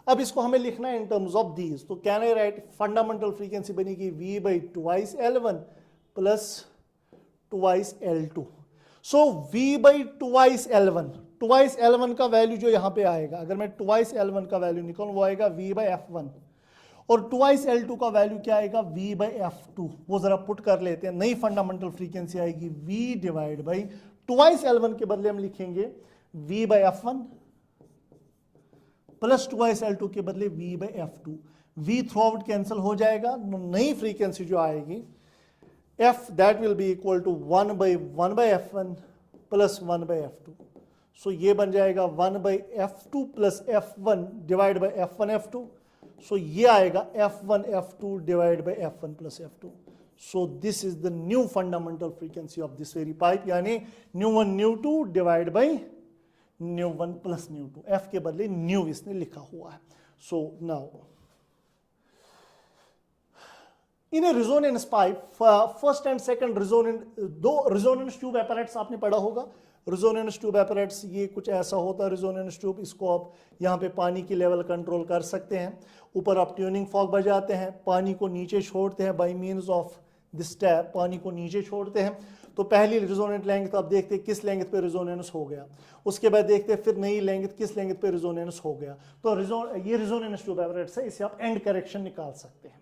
अब इसको हमें लिखना है इन टर्म्स ऑफ दीज, तो can I right fundamental frequency बनेगी V/2 L1 + 2 L2। सो V/2 L1, 2 L1 का वैल्यू जो यहां पे आएगा, अगर मैं 2 L1 का वैल्यू निकालूं वो आएगा V/F1, और 2 L2 का वैल्यू क्या आएगा V/F2। वो जरा पुट कर लेते हैं, नई फंडामेंटल फ्रीक्वेंसी आएगी V/2 L1 के बदले हम लिखेंगे V/F1 प्लस 2 L2 के बदले V/F2। V through out cancel हो जाएगा, नई फ्रीक्वेंसी जो आएगी f that will be equal to 1 by f1 plus 1 by f2. सो ये बन जाएगा 1 by f2 plus f1 divide by f1 f2. सो ये आएगा f1 f2 divide by f1 plus f2. So this is the new fundamental frequency of this very pipe, यानी nu1 nu2 divide by nu1 plus nu2. f के बदले न्यू इसने लिखा हुआ है. So now in A resonance pipe first and second दो रिजोनेंस ट्यूब apparatus आपने पढ़ा होगा. रिजोनेंस ट्यूब apparatus ये कुछ ऐसा होता है रिजोनेंस ट्यूब. इसको आप यहाँ पे पानी की लेवल कंट्रोल कर सकते हैं. ऊपर आप ट्यूनिंग फॉग बजाते हैं, पानी को नीचे छोड़ते हैं by means of this tap, पानी को नीचे छोड़ते हैं. तो पहली रिजोनेंट लेंथ आप देखते हैं किस लेंथ पे रिजोनेंस हो गया, उसके बाद देखते हैं फिर नई लेंथ किस लेंथ पे रिजोनेंस हो गया. तो ये रिजोनेंस ट्यूब apparatus है, इससे आप एंड करेक्शन निकाल सकते हैं.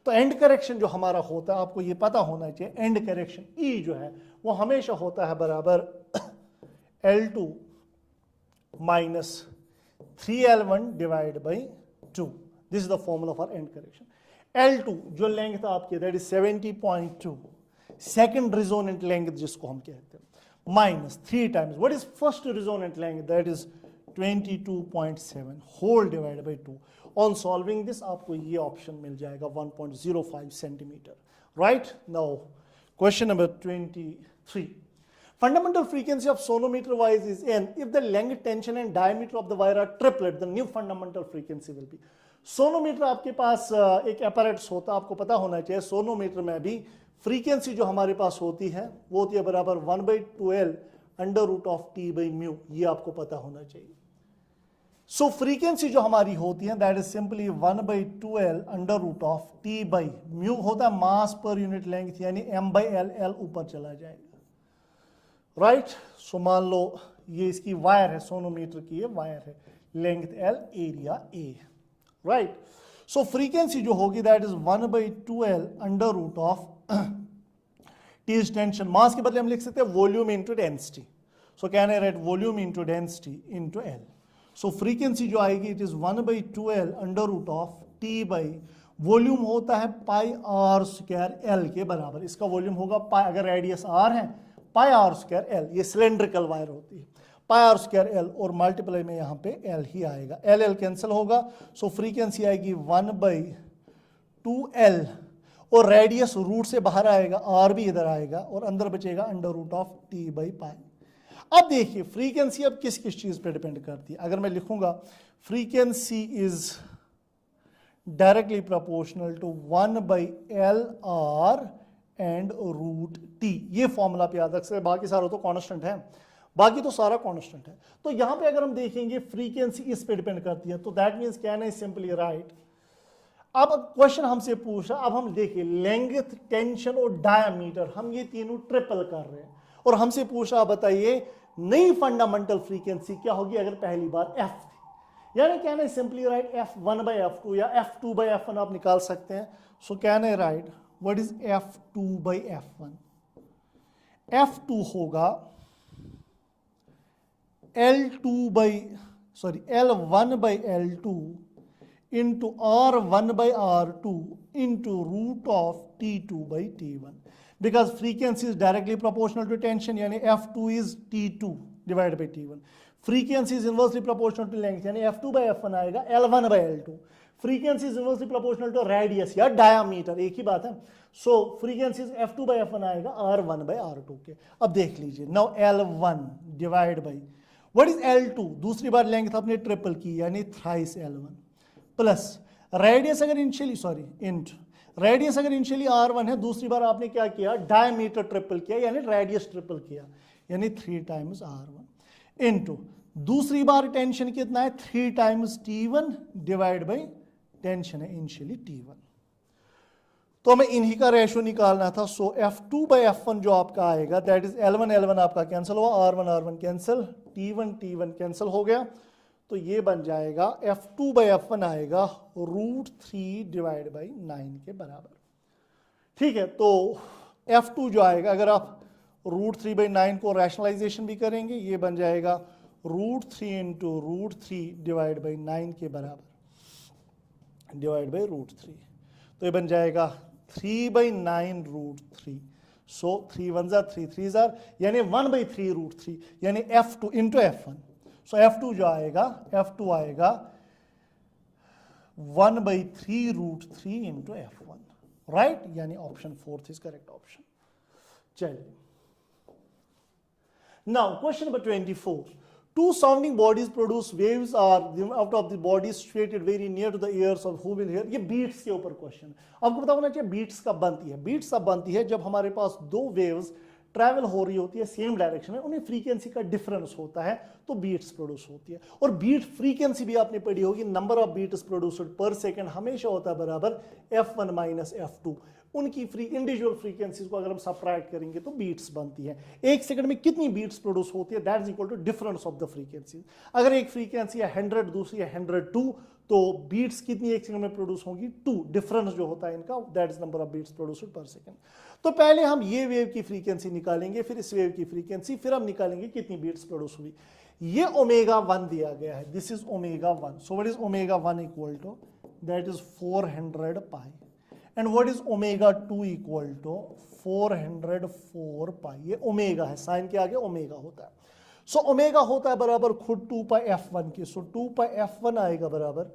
तो एंड करेक्शन जो हमारा होता है आपको ये पता होना चाहिए, एंड करेक्शन ई जो है वो हमेशा होता है बराबर L2 minus 3L1 divide by 2. This is the formula for end correction. L2 जो लेंथ आपकी that is 70.2, second resonant length जिसको हम कहते हैं, minus 3 times what is first resonant length that is 22.7 whole divide by 2. On solving this आपको ये ऑप्शन मिल जाएगा 1.05 centimetre. Right now question number 23. Fundamental frequency of sonometer wise is n if the length, tension and diameter of the wire are triplet. The new fundamental frequency will be. Sonometer आपके पास एक apparatus होता है, आपको पता होना चाहिए. सोनोमीटर में भी फ्रीक्वेंसी जो हमारे पास होती है वो होती है बराबर 1/2L under root of T by mu. ये आपको पता होना चाहिए. सो फ्रीक्वेंसी जो हमारी होती है that is simply 1/2L under root of T by mu होता है मास पर यूनिट लेंथ, यानी m/L, L ऊपर चला जाएगा. राइट सो मान लो ये इसकी वायर है, सोनोमीटर की ये वायर है, length L, area A. Right so frequency जो होगी that is 1/2L under root of T is tension, mass के बदले हम लिख सकते हैं volume into density. So can I write volume into density into L. So frequency जो आएगी it is 1/2L under root of T by volume होता है पाई आर स्क्वायर L के बराबर. इसका वॉल्यूम होगा पाई, अगर रेडियस R है पाई आर स्क्वायर L, ये सिलेंड्रिकल वायर होती है, पाई आर स्क्वायर L और मल्टीप्लाई में यहाँ पे L ही आएगा. L कैंसिल होगा. सो फ्रीक्वेंसी आएगी 1/2L और रेडियस रूट से बाहर आएगा, R भी इधर आएगा और अंदर बचेगा under root of T by pi. अब देखिए फ्रीक्वेंसी अब किस किस चीज पे डिपेंड करती है. अगर मैं लिखूंगा frequency is directly proportional to 1/LR and root T. ये फॉर्मूला पे याद रख सकते, बाकी सारा तो कांस्टेंट है, बाकी तो सारा कांस्टेंट है. तो यहां पे अगर हम देखेंगे फ्रीक्वेंसी इस पे डिपेंड करती है, तो that means can I simply right. अब क्वेश्चन हमसे पूछा, अब हम देखिए लेंथ, टेंशन और डायामीटर हम ये तीनों ट्रिपल कर रहे हैं और हमसे पूछा बताइए नई फंडामेंटल फ्रीक्वेंसी क्या होगी अगर पहली बार f थी. यानी can I simply right f1/f2 या f2/f1 आप निकाल सकते हैं. सो can I right what is f2/f1. f2 होगा L1/L2 into R1/R2 into root of T2/T1. Because frequency is directly proportional to tension, यानी f2 is T2 divided by T1. Frequency is inversely proportional to length, यानी f2/f1 आएगा L1/L2. Frequency is inversely proportional to radius या डायामीटर, एक ही बात है. सो फ्रीक्वेंसी f2/f1 आएगा R1/R2 के. अब देख लीजिए now L1 divide by what is L2, दूसरी बार लेंथ आपने ट्रिपल की यानी थ्राइस L1 प्लस रेडियस अगर इनिशियली इंट रेडियस अगर इनिशियली R1 है, दूसरी बार आपने क्या किया डायमीटर ट्रिपल किया यानी रेडियस ट्रिपल किया यानी 3 टाइम्स R1 इनटू दूसरी बार टेंशन कितना है 3 times T1 divide by tension है इनिशियली T1. तो हमें इन्हीं का रेशो निकालना था. सो f2/f1 जो आपका आएगा दैट इज L1 आपका कैंसिल हुआ, R1 कैंसिल, T1 कैंसिल हो गया. तो ये बन जाएगा f2/f1 आएगा √3 डिवाइड बाई 9 के बराबर. ठीक है, तो f2 जो आएगा अगर आप √3/9 को रैशनलाइजेशन भी करेंगे ये बन जाएगा √3 इंटू √3 डिवाइड बाई 9 के बराबर डिवाइड बाई √3. तो ये बन जाएगा 3/9 √3. सो 3 1 जार 3 3 जार यानी 1/3√3 यानी f2 इंटू f1। सो f2 जो आएगा f2 आएगा 1/3√3 इंटू f1, राइट, यानी ऑप्शन 4 इज करेक्ट ऑप्शन। चलिए now question number 24। Two sounding bodies produce waves are out of the bodies situated very near to the ears of who will hear। ये बीट्स के ऊपर क्वेश्चन है। आपको पता होना चाहिए बीट्स कब बनती है। बीट्स अब बनती है जब हमारे पास दो वेव्स ट्रैवल हो रही होती है सेम डायरेक्शन में, उन्हें फ्रीक्वेंसी का डिफरेंस होता है तो बीट्स प्रोड्यूस होती है। और बीट फ्रीक्वेंसी भी आपने पढ़ी होगी, number of beats produced per second हमेशा होता है बराबर f1 माइनस f2। उनकी इंडिविजुअल फ्रीक्वेंसीज को अगर हम सब्ट्रैक्ट करेंगे तो बीट्स बनती है। एक सेकंड में कितनी बीट्स प्रोड्यूस होती है, that is equal to difference of the frequency. अगर एक फ्रीक्वेंसी है 100, दूसरी है 102, तो बीट्स कितनी एक सेकंड में प्रोड्यूस होंगी 2। डिफरेंस जो होता है इनका that is number of beats produced per second. तो पहले हम ये वेव की फ्रीक्वेंसी निकालेंगे, फिर इस वेव की फ्रीक्वेंसी, फिर हम निकालेंगे कितनी बीट्स प्रोड्यूस हुई। ये ω1 दिया गया है, this is ω1। So what is ω1 equal to, that is 400 pi, and what is ω2 equal to 404 pi. ये ओमेगा है, साइन के आगे ओमेगा होता है। सो ओमेगा होता है बराबर खुद 2 पाई f1 के। सो 2 पाई f1 आएगा बराबर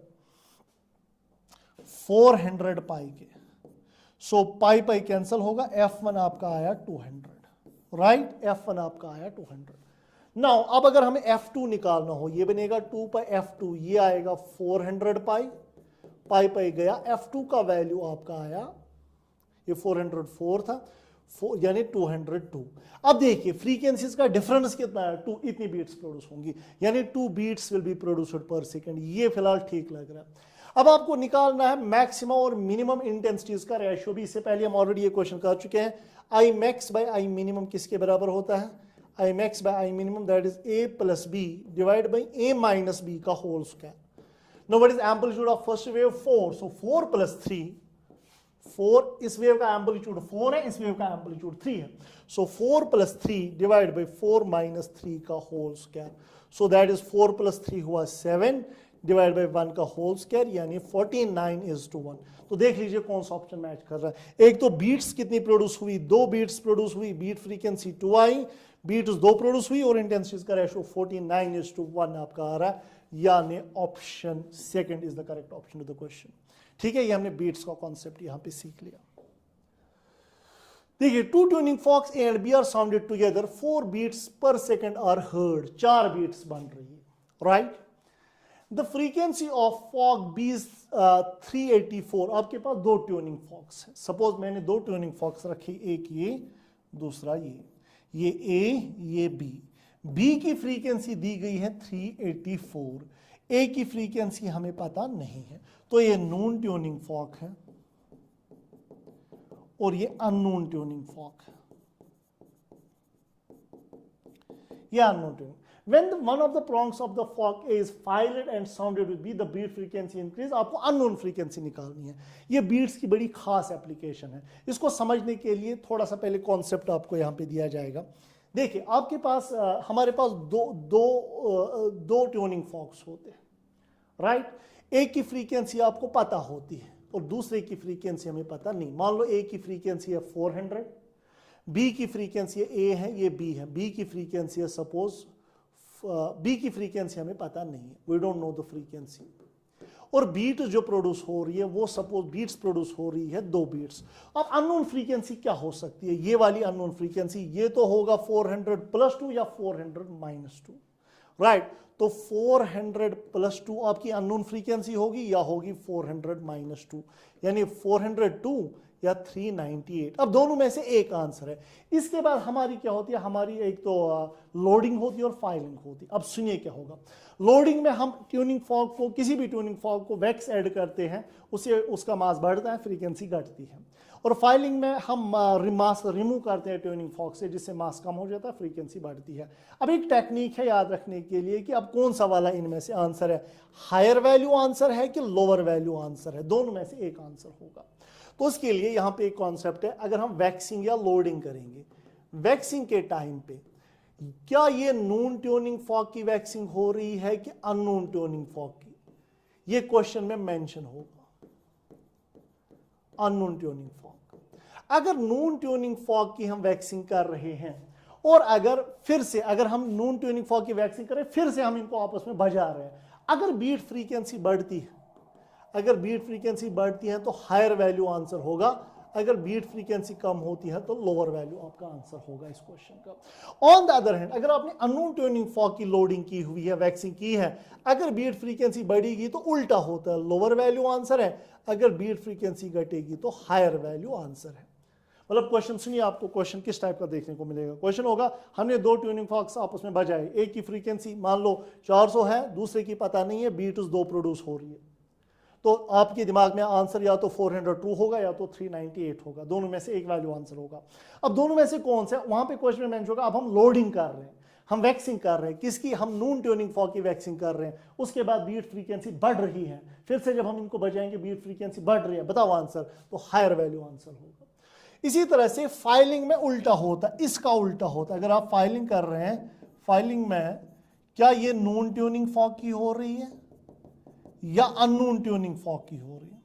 400 पाई के। सो पाई पाई कैंसिल होगा, f1 आपका आया 200, राइट, f1 आपका आया 200। नाउ अब अगर हमें f2 निकालना हो, ये बनेगा 2 पाई f2, ये आएगा 400 पाई, पाई पाई गया, f2 का वैल्यू आपका आया, ये 404 था, यानी 202। अब देखिए फ्रीक्वेंसीज का डिफरेंस कितना है, 2, इतनी बीट्स प्रोड्यूस होंगी, यानी 2 beats will be produced per second. ये फिलहाल ठीक लग रहा है। अब आपको निकालना है मैक्सिमम और मिनिमम इंटेंसिटीज का रेशियो भी। इससे पहले हम ऑलरेडी ये क्वेश्चन कर चुके हैं। I max by I minimum किसके बराबर होता है, I max by I minimum that is a plus B divide by a minus B का whole square. Now what is amplitude of first wave? 4. So 4 plus 3, 4, इस वेव का एम्पलीट्यूड 4 है, इस वेव का एम्पलीट्यूड 3 है। So 4 plus 3 divide by 4 minus 3 का whole square. So that is 4 plus 3 हुआ 7 डिवाइड बाई 1 का होल स्क्वायर, यानी 49:1। तो देख लीजिए कौन सा ऑप्शन मैच कर रहा है। एक तो बीट्स कितनी प्रोड्यूस हुई, 2 बीट्स प्रोड्यूस हुई, बीट फ्रीक्वेंसी 2 आई, बीट्स 2 प्रोड्यूस हुई और इंटेंसिटी का रेशियो 49:1 आपका आ रहा है, यानी option second is the correct option to the question. ठीक है, ये हमने बीट्स का कॉन्सेप्ट यहां पे सीख लिया। देखिए, 2 tuning forks A and B are sounded together, 4 beats per second are heard, 4 beats बन रही है, right. The frequency of fork B is 384। आपके पास 2 ट्यूनिंग फॉक्स है। सपोज मैंने 2 ट्यूनिंग फॉक्स रखी, एक ये, दूसरा ये ए, ये बी। बी की फ्रीक्वेंसी दी गई है 384, ए की फ्रीक्वेंसी हमें पता नहीं है, तो ये नून ट्यूनिंग फॉक है और ये अननोन ट्यूनिंग फॉक है, ये unknown tuning. When one of the prongs of the fork A is filed and sounded with B, the beat frequency increase। आपको अननोन फ्रीक्वेंसी निकालनी है। ये बीट्स की बड़ी खास एप्लीकेशन है। इसको समझने के लिए थोड़ा सा पहले कॉन्सेप्ट आपको यहाँ पे दिया जाएगा। देखिए, आपके पास हमारे पास दो ट्यूनिंग फॉक्स होते हैं, राइट। एक की फ्रीक्वेंसी आपको पता होती है और दूसरे की फ्रीक्वेंसी हमें पता नहीं। मान लो ए की फ्रीक्वेंसी है 400, बी की फ्रीक्वेंसी ए है, ये बी है, बी की फ्रीक्वेंसी है सपोज, बी की फ्रीक्वेंसी हमें पता नहीं है, we don't know the frequency. और बीट जो प्रोड्यूस हो रही है वो सपोज बीट्स प्रोड्यूस हो रही है 2 बीट्स। अब अननोन फ्रीक्वेंसी क्या हो सकती है, ये वाली अननोन फ्रीक्वेंसी, ये तो होगा 400 + 2 या 400 - 2, राइट। तो 400 + 2 आपकी अननोन फ्रीक्वेंसी होगी या होगी 400 - 2, यानी 402 या 398। अब दोनों में से एक आंसर है। इसके बाद हमारी क्या होती है, हमारी एक तो लोडिंग होती है और फाइलिंग होती है। अब सुनिए क्या होगा। लोडिंग में हम ट्यूनिंग फॉक को, किसी भी ट्यूनिंग फॉक को वैक्स ऐड करते हैं, उससे उसका मास बढ़ता है, फ्रीक्वेंसी घटती है। और फाइलिंग में हम मास रिमूव करते हैं ट्यूनिंग फॉक से, जिससे मास कम हो जाता है, फ्रीक्वेंसी बढ़ती है। अब एक टेक्निक है याद रखने के लिए कि अब कौन सा वाला इनमें से आंसर है, हायर वैल्यू आंसर है कि लोअर वैल्यू आंसर है, दोनों में से एक आंसर होगा। तो उसके लिए यहां पे एक कॉन्सेप्ट है, अगर हम वैक्सिंग या लोडिंग करेंगे, वैक्सिंग के टाइम पे क्या ये नून ट्यूनिंग फॉक की वैक्सिंग हो रही है कि अननोन ट्यूनिंग फॉक की, ये क्वेश्चन में मेंशन होगा, अननोन ट्यूनिंग फॉक। अगर नून ट्यूनिंग फॉग की हम वैक्सिंग कर रहे हैं और अगर फिर से अगर हम नून ट्यूनिंग फॉग की वैक्सिंग करें, फिर से हम इनको आपस में बजा रहे हैं, अगर बीट फ्रीक्वेंसी बढ़ती है, अगर बीट फ्रीक्वेंसी बढ़ती है तो हायर वैल्यू आंसर होगा, अगर बीट फ्रीक्वेंसी कम होती है तो लोअर वैल्यू आपका आंसर होगा इस क्वेश्चन का। ऑन द अदर हैंड, अगर आपने अननोन ट्यूनिंग फॉग की लोडिंग की हुई है, वैक्सिंग की है, अगर बीट फ्रीक्वेंसी बढ़ेगी तो उल्टा होता है, लोअर वैल्यू आंसर है, अगर बीट फ्रीक्वेंसी घटेगी तो हायर वैल्यू आंसर है। मतलब क्वेश्चन सुनिए, आपको क्वेश्चन किस टाइप का देखने को मिलेगा। क्वेश्चन होगा हमने दो ट्यूनिंग फॉक्स आपस में बजाए, एक की फ्रीक्वेंसी मान लो 400 है, दूसरे की पता नहीं है, बीट्स दो प्रोड्यूस हो रही है, तो आपके दिमाग में आंसर या तो 402 होगा या तो 398 होगा, दोनों में से एक वैल्यू आंसर होगा। अब दोनों में से कौन सा, वहां पे क्वेश्चन में मेंशन होगा। अब हम लोडिंग कर रहे हैं, हम वैक्सिंग कर रहे हैं, किसकी, हम नून ट्यूनिंग फॉग की वैक्सिंग कर रहे हैं, उसके बाद बीट फ्रीक्वेंसी बढ़ रही है, फिर से जब हम इनको बजाएंगे बीट फ्रीक्वेंसी बढ़ रही है, बताओ आंसर, तो हायर वैल्यू आंसर होगा। इसी तरह से फाइलिंग में उल्टा होता, इसका उल्टा होता, अगर आप फाइलिंग कर रहे हैं, फाइलिंग में क्या ये नून ट्यूनिंग फॉग की हो रही है या अननोन ट्यूनिंग फॉग की हो रही है?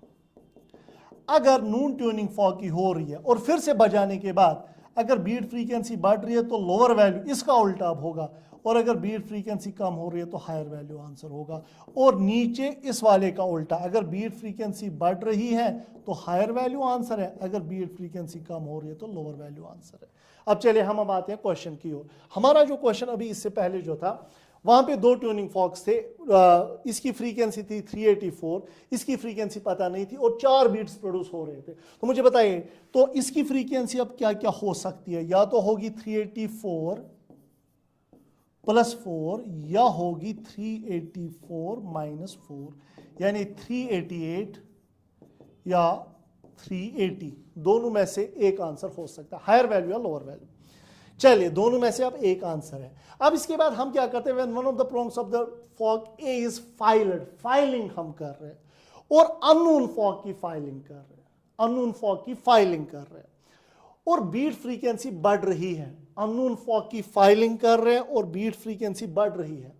अगर नून ट्यूनिंग फॉग की हो रही है और फिर से बजाने के बाद अगर बीट फ्रीक्वेंसी बढ़ रही है तो लोअर वैल्यू, इसका उल्टा अब होगा, और अगर बीट फ्रीक्वेंसी कम हो रही है तो हायर वैल्यू आंसर होगा। और नीचे इस वाले का उल्टा, अगर बीट फ्रीक्वेंसी बढ़ रही है तो हायर वैल्यू आंसर है, अगर बीट फ्रीक्वेंसी कम हो रही है तो लोअर वैल्यू आंसर है। अब चलिए हम अब आते हैं क्वेश्चन की ओर। हमारा जो क्वेश्चन अभी इससे पहले जो था, वहां पे दो ट्यूनिंग फॉक्स थे, इसकी फ्रीक्वेंसी थी 384, इसकी फ्रीक्वेंसी पता नहीं थी और 4 बीट्स प्रोड्यूस हो रहे थे। तो मुझे बताइए, तो इसकी फ्रीक्वेंसी अब क्या क्या हो सकती है? या तो होगी 384 प्लस 4 या होगी 384 माइनस 4, यानी 388 या 380, दोनों में से एक आंसर हो सकता है, हायर वैल्यू या लोअर वैल्यू। चलिए, दोनों में से अब एक आंसर है। अब इसके बाद हम क्या करते हैं, one of the prongs of the fog A is filed, filing हम कर रहे हैं, और अननोन फॉग की फाइलिंग कर रहे हैं, अननोन फॉग की फाइलिंग कर रहे हैं, और बीट फ्रीक्वेंसी बढ़ रही है। अननोन फॉग की फाइलिंग कर रहे हैं और बीट फ्रीक्वेंसी बढ़ रही है।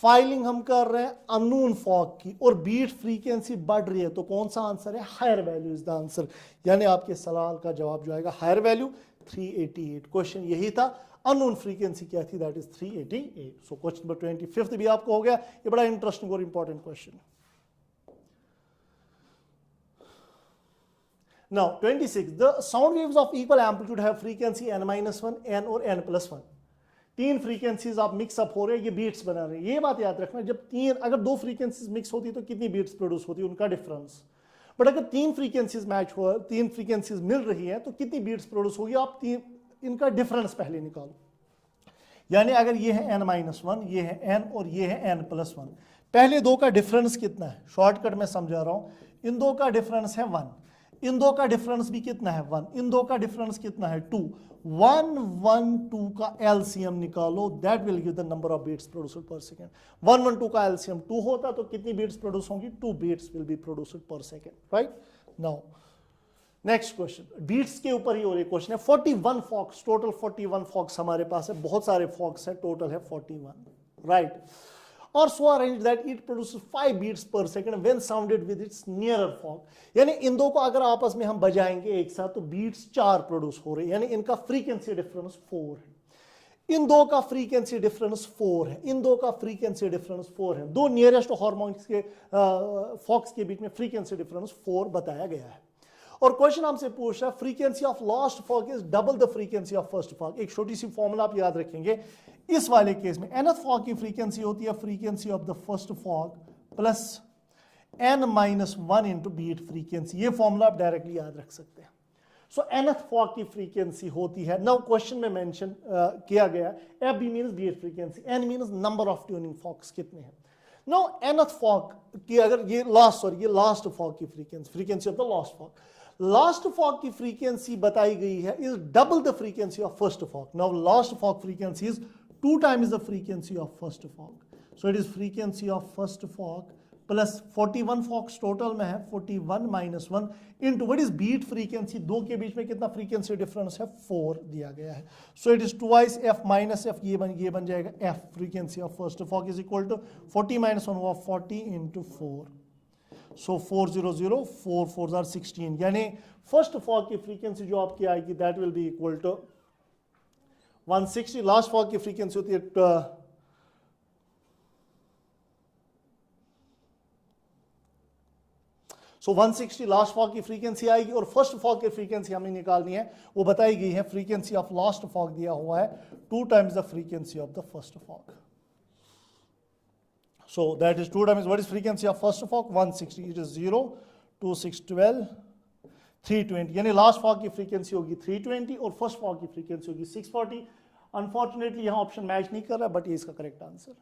फाइलिंग हम कर रहे हैं अननोन फॉग की और बीट फ्रीक्वेंसी बढ़ रही है, तो कौन सा आंसर है? Higher value is the answer, यानी आपके सवाल का जवाब जो आएगा हायर वैल्यू 388। क्वेश्चन यही था, अननोन फ्रीक्वेंसी क्या थी, that is 388। So question number 25 भी आपको हो गया। ये बड़ा इंटरेस्टिंग और इंपॉर्टेंट क्वेश्चन है। Now 26, the sound waves of equal amplitude have frequency n-1, n और n+1। तीन फ्रीक्वेंसीज आप मिक्स अप हो रहे हैं, ये बीट्स बना रहे हैं। ये बात याद रखना, जब अगर दो फ्रीक्वेंसीज मिक्स होती तो कितनी बीट्स प्रोड्यूस होती है, उनका डिफरेंस। बट अगर तीन फ्रीक्वेंसीज मैच हो, तीन फ्रीक्वेंसीज मिल रही हैं, तो कितनी बीट्स प्रोड्यूस होगी, आप इनका डिफरेंस पहले निकालो। यानी अगर ये है n-1, ये है n और ये है n+1, पहले दो का डिफरेंस कितना है? शॉर्टकट में समझा रहा हूं, इन दो का डिफरेंस है 1, इन दो का डिफरेंस भी कितना है 1, इन दो का डिफरेंस कितना है 2, 1 1 2 का एलसीएम निकालो, that will give the number of beats produced per second. 1 1 2 का एलसीएम 2 होता तो कितनी बीट्स प्रोड्यूस होंगी? 2 beats will be produced per second, right. Now next question, beats के ऊपर ही और एक क्वेश्चन है। 41 फॉक्स, टोटल 41 फॉक्स हमारे पास है, बहुत सारे फॉक्स है, टोटल है 41, राइट। और so arranged that it produces 5 beats per second when sounded with its nearer fog। यानी इन दो को अगर आपस में हम बजाएंगे एक साथ तो बीट्स 4 प्रोड्यूस हो रहे हैं, यानी इनका फ्रीक्वेंसी डिफरेंस 4 है। इन दो का फ्रीक्वेंसी डिफरेंस 4 है, इन दो का फ्रीक्वेंसी डिफरेंस 4 है। दो नियरेस्ट हार्मोनिक्स के फॉक्स के बीच में फ्रीक्वेंसी डिफरेंस 4 बताया गया है। और क्वेश्चन हमसे पूछ रहा है frequency of last fog is double the frequency of first fog. एक छोटी सी फॉर्मूला आप याद रखेंगे, इस वाले केस में nth फॉग की फ्रीक्वेंसी होती है frequency of the first fork plus n-1 into beat frequency. ये फॉर्मूला आप डायरेक्टली याद रख सकते हैं। सो nth फॉग की फ्रीक्वेंसी होती है, नाउ क्वेश्चन में मेंशन किया गया, f b means beat frequency, n means number of tuning forks कितने हैं। नाउ nth फॉग की अगर ये लास्ट फॉग की frequency of the last fork, last fork की फ्रीक्वेंसी बताई गई है is double the frequency of first fork. Now last fork frequency is 2 times the frequency of first fog, so it is frequency of first fog plus 41 fogs total में है, 41 minus 1 into what is beat frequency, दो के बीच में कितना फ्रीक्वेंसी डिफरेंस है 4 दिया गया है। so it is twice f minus f, ये बन जाएगा f frequency of first fog is equal to 40 minus 1 हुआ 40 into 4। सो 400, 4 4 आर 16, यानी फर्स्ट फॉग की फ्रीक्वेंसी जो आपकी आएगी that will be equal to 160. Last fork की फ्रीक्वेंसी होती है सो 160 लास्ट फॉग की फ्रीक्वेंसी आएगी, और फर्स्ट फॉग की फ्रीक्वेंसी हमें निकालनी है, वो बताई गई है, फ्रीक्वेंसी ऑफ लास्ट फॉग दिया हुआ है 2 times the frequency of the first fog. So that is 2 times, what is frequency of first fog? 160. It is 0, 2, 6, 12, 320. यानी लास्ट फॉग की फ्रीक्वेंसी होगी 320 और फर्स्ट फॉग की फ्रीक्वेंसी होगी 640. अनफॉर्चुनेटली यहाँ ऑप्शन मैच नहीं कर रहा, बट ये इसका करेक्ट आंसर.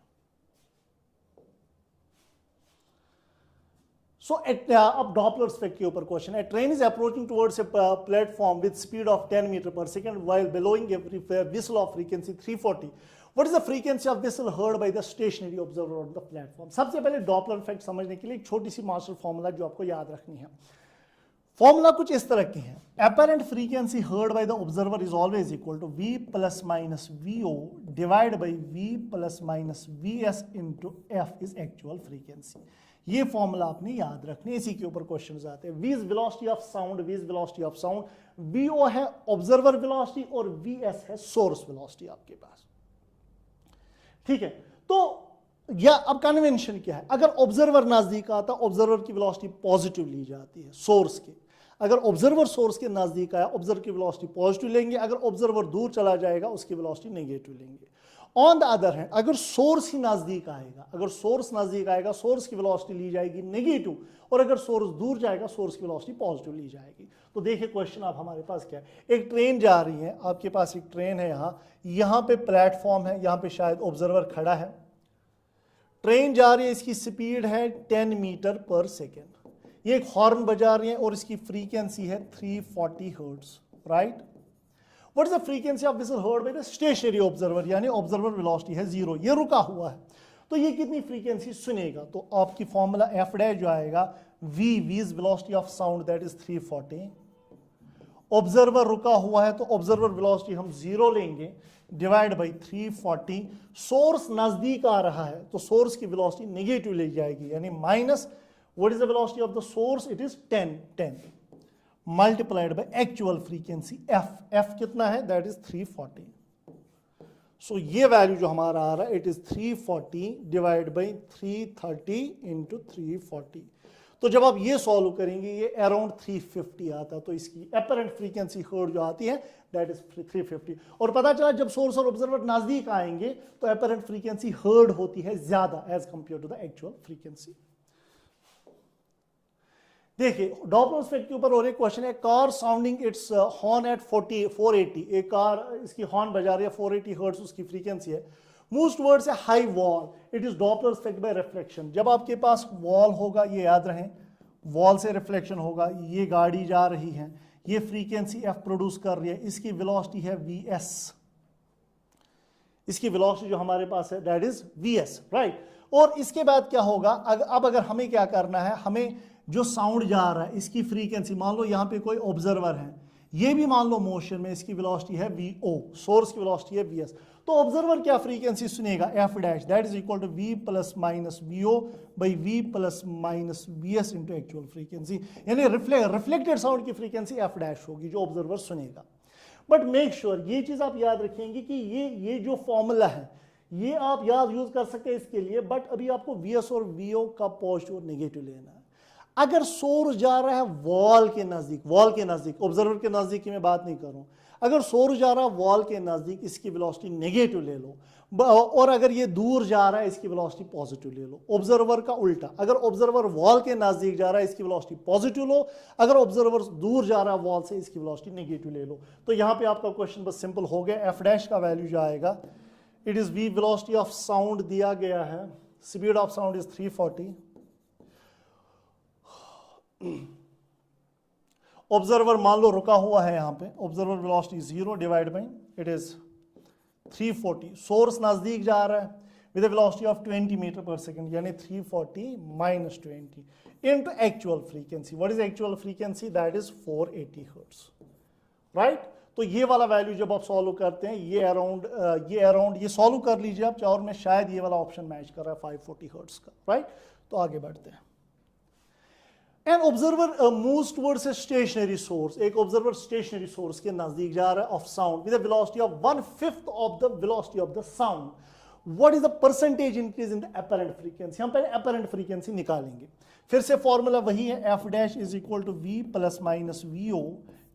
So अब डॉपलर इफेक्ट के ऊपर क्वेश्चन है. Train is approaching towards a platform with speed of 10 meter per second while blowing a whistle of frequency 340. What is the frequency of whistle heard by the stationary observer on the platform? सबसे पहले डॉपलर इफेक्ट समझने के लिए एक छोटी सी मास्टर फॉर्मूला जो आपको याद रखनी है. फॉर्मूला कुछ इस तरह की है. Apparent frequency heard by the observer is always equal to V plus minus VO divided by V plus minus VS into F is actual frequency. ये फॉर्मूला आपने याद रखनी है, इसी के ऊपर क्वेश्चन आते हैं. V is velocity of sound, V is velocity of sound, VO है ऑब्जर्वर वेलोसिटी और VS है सोर्स वेलोसिटी आपके पास. ठीक है, तो या अब कन्वेंशन क्या है, अगर ऑब्जर्वर नजदीक आता ऑब्जर्वर की वेलोसिटी पॉजिटिव ली जाती है सोर्स के. अगर ऑब्जर्वर सोर्स के नजदीक आया ऑब्जर्वर की वेलोसिटी पॉजिटिव लेंगे, अगर ऑब्जर्वर दूर चला जाएगा उसकी वेलोसिटी नेगेटिव लेंगे. ऑन द अदर हैंड अगर सोर्स ही नजदीक आएगा, अगर सोर्स नजदीक आएगा सोर्स की वेलोसिटी ली जाएगी नेगेटिव, और अगर सोर्स दूर जाएगा सोर्स की वेलोसिटी पॉजिटिव ली जाएगी. तो देखिए क्वेश्चन आप हमारे पास क्या है. एक ट्रेन जा रही है, आपके पास एक ट्रेन है, यहाँ पे प्लेटफॉर्म है, यहाँ पे शायद ऑब्जर्वर खड़ा है. ट्रेन जा रही है, इसकी स्पीड है 10 मीटर पर सेकेंड. ये एक हॉर्न बजा रही है और इसकी फ्रीक्वेंसी है 340 hertz. Right. What is the frequency of whistle heard by the stationary observer? यानी ऑब्जर्वर वेलोसिटी है 0, ये रुका हुआ है, तो ये कितनी फ्रीक्वेंसी सुनेगा. तो आपकी फॉर्मूला एफ डैश जो आएगा V is velocity of sound that is 340. Observer रुका हुआ है तो ऑब्जर्वर वेलोसिटी हम 0 लेंगे डिवाइड बाई 340. सोर्स नजदीक आ रहा है तो सोर्स की वेलोसिटी नेगेटिव ले जाएगी, यानी minus what is the velocity of the source, it is 10 multiplied by actual frequency F कितना है, दैट इज 340. सो ये वैल्यू जो हमारा आ रहा है it is 340 divide by 330 into 340. तो जब आप ये सॉल्व करेंगे ये अराउंड 350 आता है. तो इसकी अपरेंट फ्रीक्वेंसी हर्ड जो आती है दैट इज 350. और पता चला जब सोर्स और ऑब्जर्वर नजदीक आएंगे तो अपरेंट फ्रीक्वेंसी हर्ड होती है ज्यादा as compare to the actual frequency. देखिए डॉपलर इफेक्ट के ऊपर और एक क्वेश्चन है. Car sounding its horn at 480. एक कार इसकी हॉर्न बजा रही है 480 हर्ट्ज उसकी फ्रीक्वेंसी है. Moves towards a high wall, it is Doppler effect bye reflection. जब आपके पास वॉल होगा, ये याद रहे, वॉल से रिफ्लेक्शन होगा. ये गाड़ी जा रही है, ये फ्रीक्वेंसी एफ प्रोड्यूस कर रही है, इसकी वेलोसिटी है VS. इसकी वेलोसिटी जो हमारे पास है दैट इज VS. राइट. और इसके बाद क्या होगा, अब अगर हमें क्या करना है, हमें जो साउंड जा रहा है इसकी फ्रीक्वेंसी, मान लो यहाँ पे कोई ऑब्जर्वर है, ये भी मान लो मोशन में, इसकी वेलोसिटी है VO, सोर्स की वेलोसिटी है VS. तो ऑब्जर्वर क्या फ्रीक्वेंसी सुनेगा, F dash that is equal to V plus minus VO by V plus minus VS into actual frequency. यानी रिफ्लेक्टेड साउंड की फ्रीक्वेंसी एफ डैश होगी जो ऑब्जर्वर सुनेगा. बट मेक श्योर ये चीज आप याद रखेंगे कि ये जो फॉर्मूला है ये आप याद यूज कर सकते हैं इसके लिए, बट अभी आपको VS और VO का पॉजिटिव और नेगेटिव लेना है. अगर सोर्स जा रहा है वॉल के नजदीक, ऑब्जर्वर के नजदीक की मैं बात नहीं कर रहा हूं, अगर सोर्स जा रहा है वॉल के नजदीक इसकी वेलोसिटी नेगेटिव ले लो, और अगर ये दूर जा रहा है इसकी वेलोसिटी पॉजिटिव ले लो. ऑब्जर्वर का उल्टा, अगर ऑब्जर्वर वॉल के नजदीक जा रहा है इसकी वेलोसिटी पॉजिटिव लो, अगर ऑब्जर्वर दूर जा रहा है वॉल से इसकी वेलोसिटी नेगेटिव ले लो. तो यहां पे आपका क्वेश्चन बस सिंपल हो गया. एफ डैश का वैल्यू जो आएगा it is V velocity of sound दिया गया है, speed of sound is 340. Observer मान लो रुका हुआ है यहां पे, observer velocity 0 divide by it is 340. Source नजदीक जा रहा है with a velocity of 20 metre per second, यानी 340 minus 20 into actual frequency. What is actual frequency, that is 480 hertz. Right. तो ये वाला वैल्यू जब आप सॉल्व करते हैं ये अराउंड ये सॉल्व कर लीजिए आप चार में, शायद ये वाला ऑप्शन मैच कर रहा है 540 हर्ट्ज का. राइट. तो आगे बढ़ते हैं. An observer moves towards a stationary source, एक ऑब्जर्वर स्टेशनरी सोर्स के नजदीक जा रहा है of sound with a velocity of 1/5 of the velocity of the sound, what is the percentage increase in the apparent frequency. हम पहले अपरेंट फ्रीक्वेंसी निकालेंगे, फिर से फॉर्मूला वही है, F dash is equal to V plus minus V O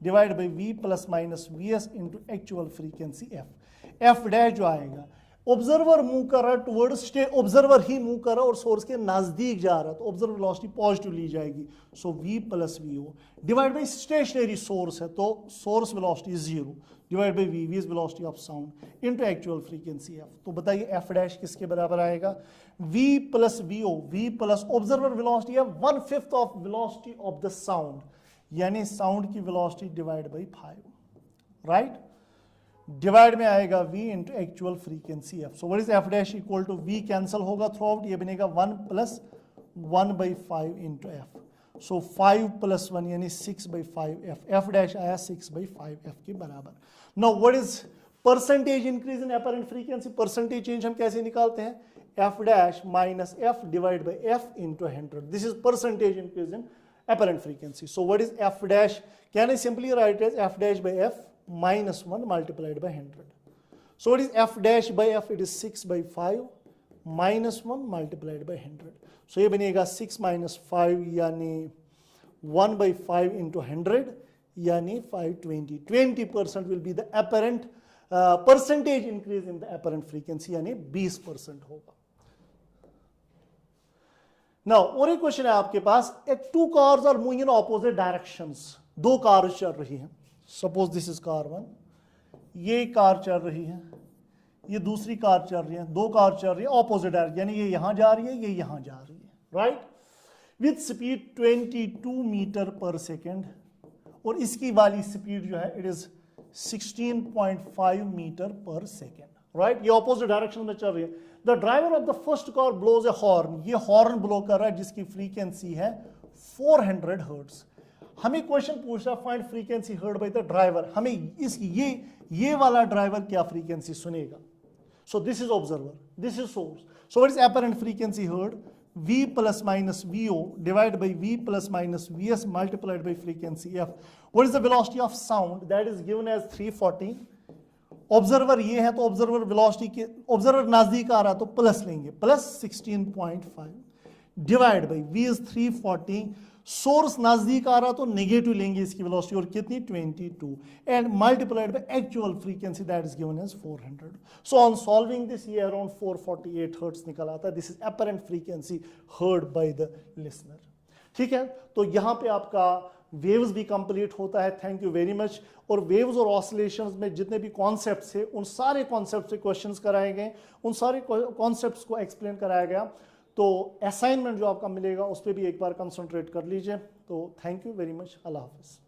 divide by V plus minus V S into actual frequency F. F dash जो आएगा, ऑब्जर्वर मूव कर रहा है टुवर्ड्स, ऑब्जर्वर ही मूव कर रहा है और सोर्स के नजदीक जा रहा है, तो ऑब्जर्वर वेलोसिटी पॉजिटिव ली जाएगी, so v plus V O divide by stationary source है तो source velocity 0 divide by V is velocity of sound into actual frequency F. तो बताइए एफ डैश किसके बराबर आएगा, v plus V O, v plus observer velocity है 1/5 of velocity of the sound, यानी साउंड की velocity divide by 5, right, divide में आएगा v into actual frequency f। So what is f dash equal to v, cancel होगा थ्रू आउट, ये बनेगा 1 plus 1/5 into F, so 5 plus 1 यानी 6/5 f, f डैश आया 6/5 f के बराबर। Now what is percentage increase in apparent frequency, percentage change हम कैसे निकालते हैं, f dash minus f divide by f into 100, this is percentage increase in apparent frequency. So what is f dash, can I simply write as f dash by f minus 1 multiplied by 100. So what is f dash by f, it is 6/5 minus 1 multiplied by 100. So ये बनेगा 6 minus 5 यानी 1/5 into 100 यानी 520, 20% will be the apparent percentage increase in the apparent frequency यानी 20% होगा। नाउ और एक क्वेश्चन है आपके पास, एक two cars are moving in opposite directions, दो कार्स चल रही हैं, सपोज दिस इज कार 1, ये कार चल रही है, ये दूसरी कार चल रही है, दो कार चल रही है ऑपोजिट डायरेक्शन, यानी ये यहां जा रही है, ये यहां जा रही है, right, with speed 22 metre per second, और इसकी वाली स्पीड जो है it is 16.5 metre per second, right, ये ऑपोजिट डायरेक्शन में चल रही है। The driver of the first car blows a horn, ये हॉर्न ब्लो कर रहा है जिसकी फ्रीक्वेंसी है 400 हर्ट्ज। हमें क्वेश्चन पूछ रहा है find frequency heard by the driver, हमें इस ये वाला ड्राइवर क्या फ्रीक्वेंसी सुनेगा। सो this is observer, this is source, so what is apparent frequency heard, v plus minus vo divided by v plus minus vs multiplied by frequency f. What is the velocity of sound, that is given as 340. Observer ये है तो ऑब्जर्वर वेलोसिटी के, ऑब्जर्वर नजदीक आ रहा तो प्लस लेंगे, plus 16.5 divide by v is 340, source नजदीक आ रहा तो नेगेटिव लेंगे इसकी वेलोसिटी और कितनी 22 and multiplied by actual frequency that is given as 400। So on solving this ये अराउंड 448 हर्ट्ज निकल आता है, this is apparent frequency heard by the listener. ठीक है, तो यहाँ पे आपका वेव्स भी कंप्लीट होता है। Thank you very much. और वेव्स और ऑसिलेशंस में जितने भी कॉन्सेप्ट्स थे उन सारे कॉन्सेप्ट से क्वेश्चंस कराए गए, उन सारे कॉन्सेप्ट्स को एक्सप्लेन कराया गया। तो असाइनमेंट जो आपका मिलेगा उस पर भी एक बार कंसंट्रेट कर लीजिए। तो थैंक यू वेरी मच, अल्लाह हाफिज़।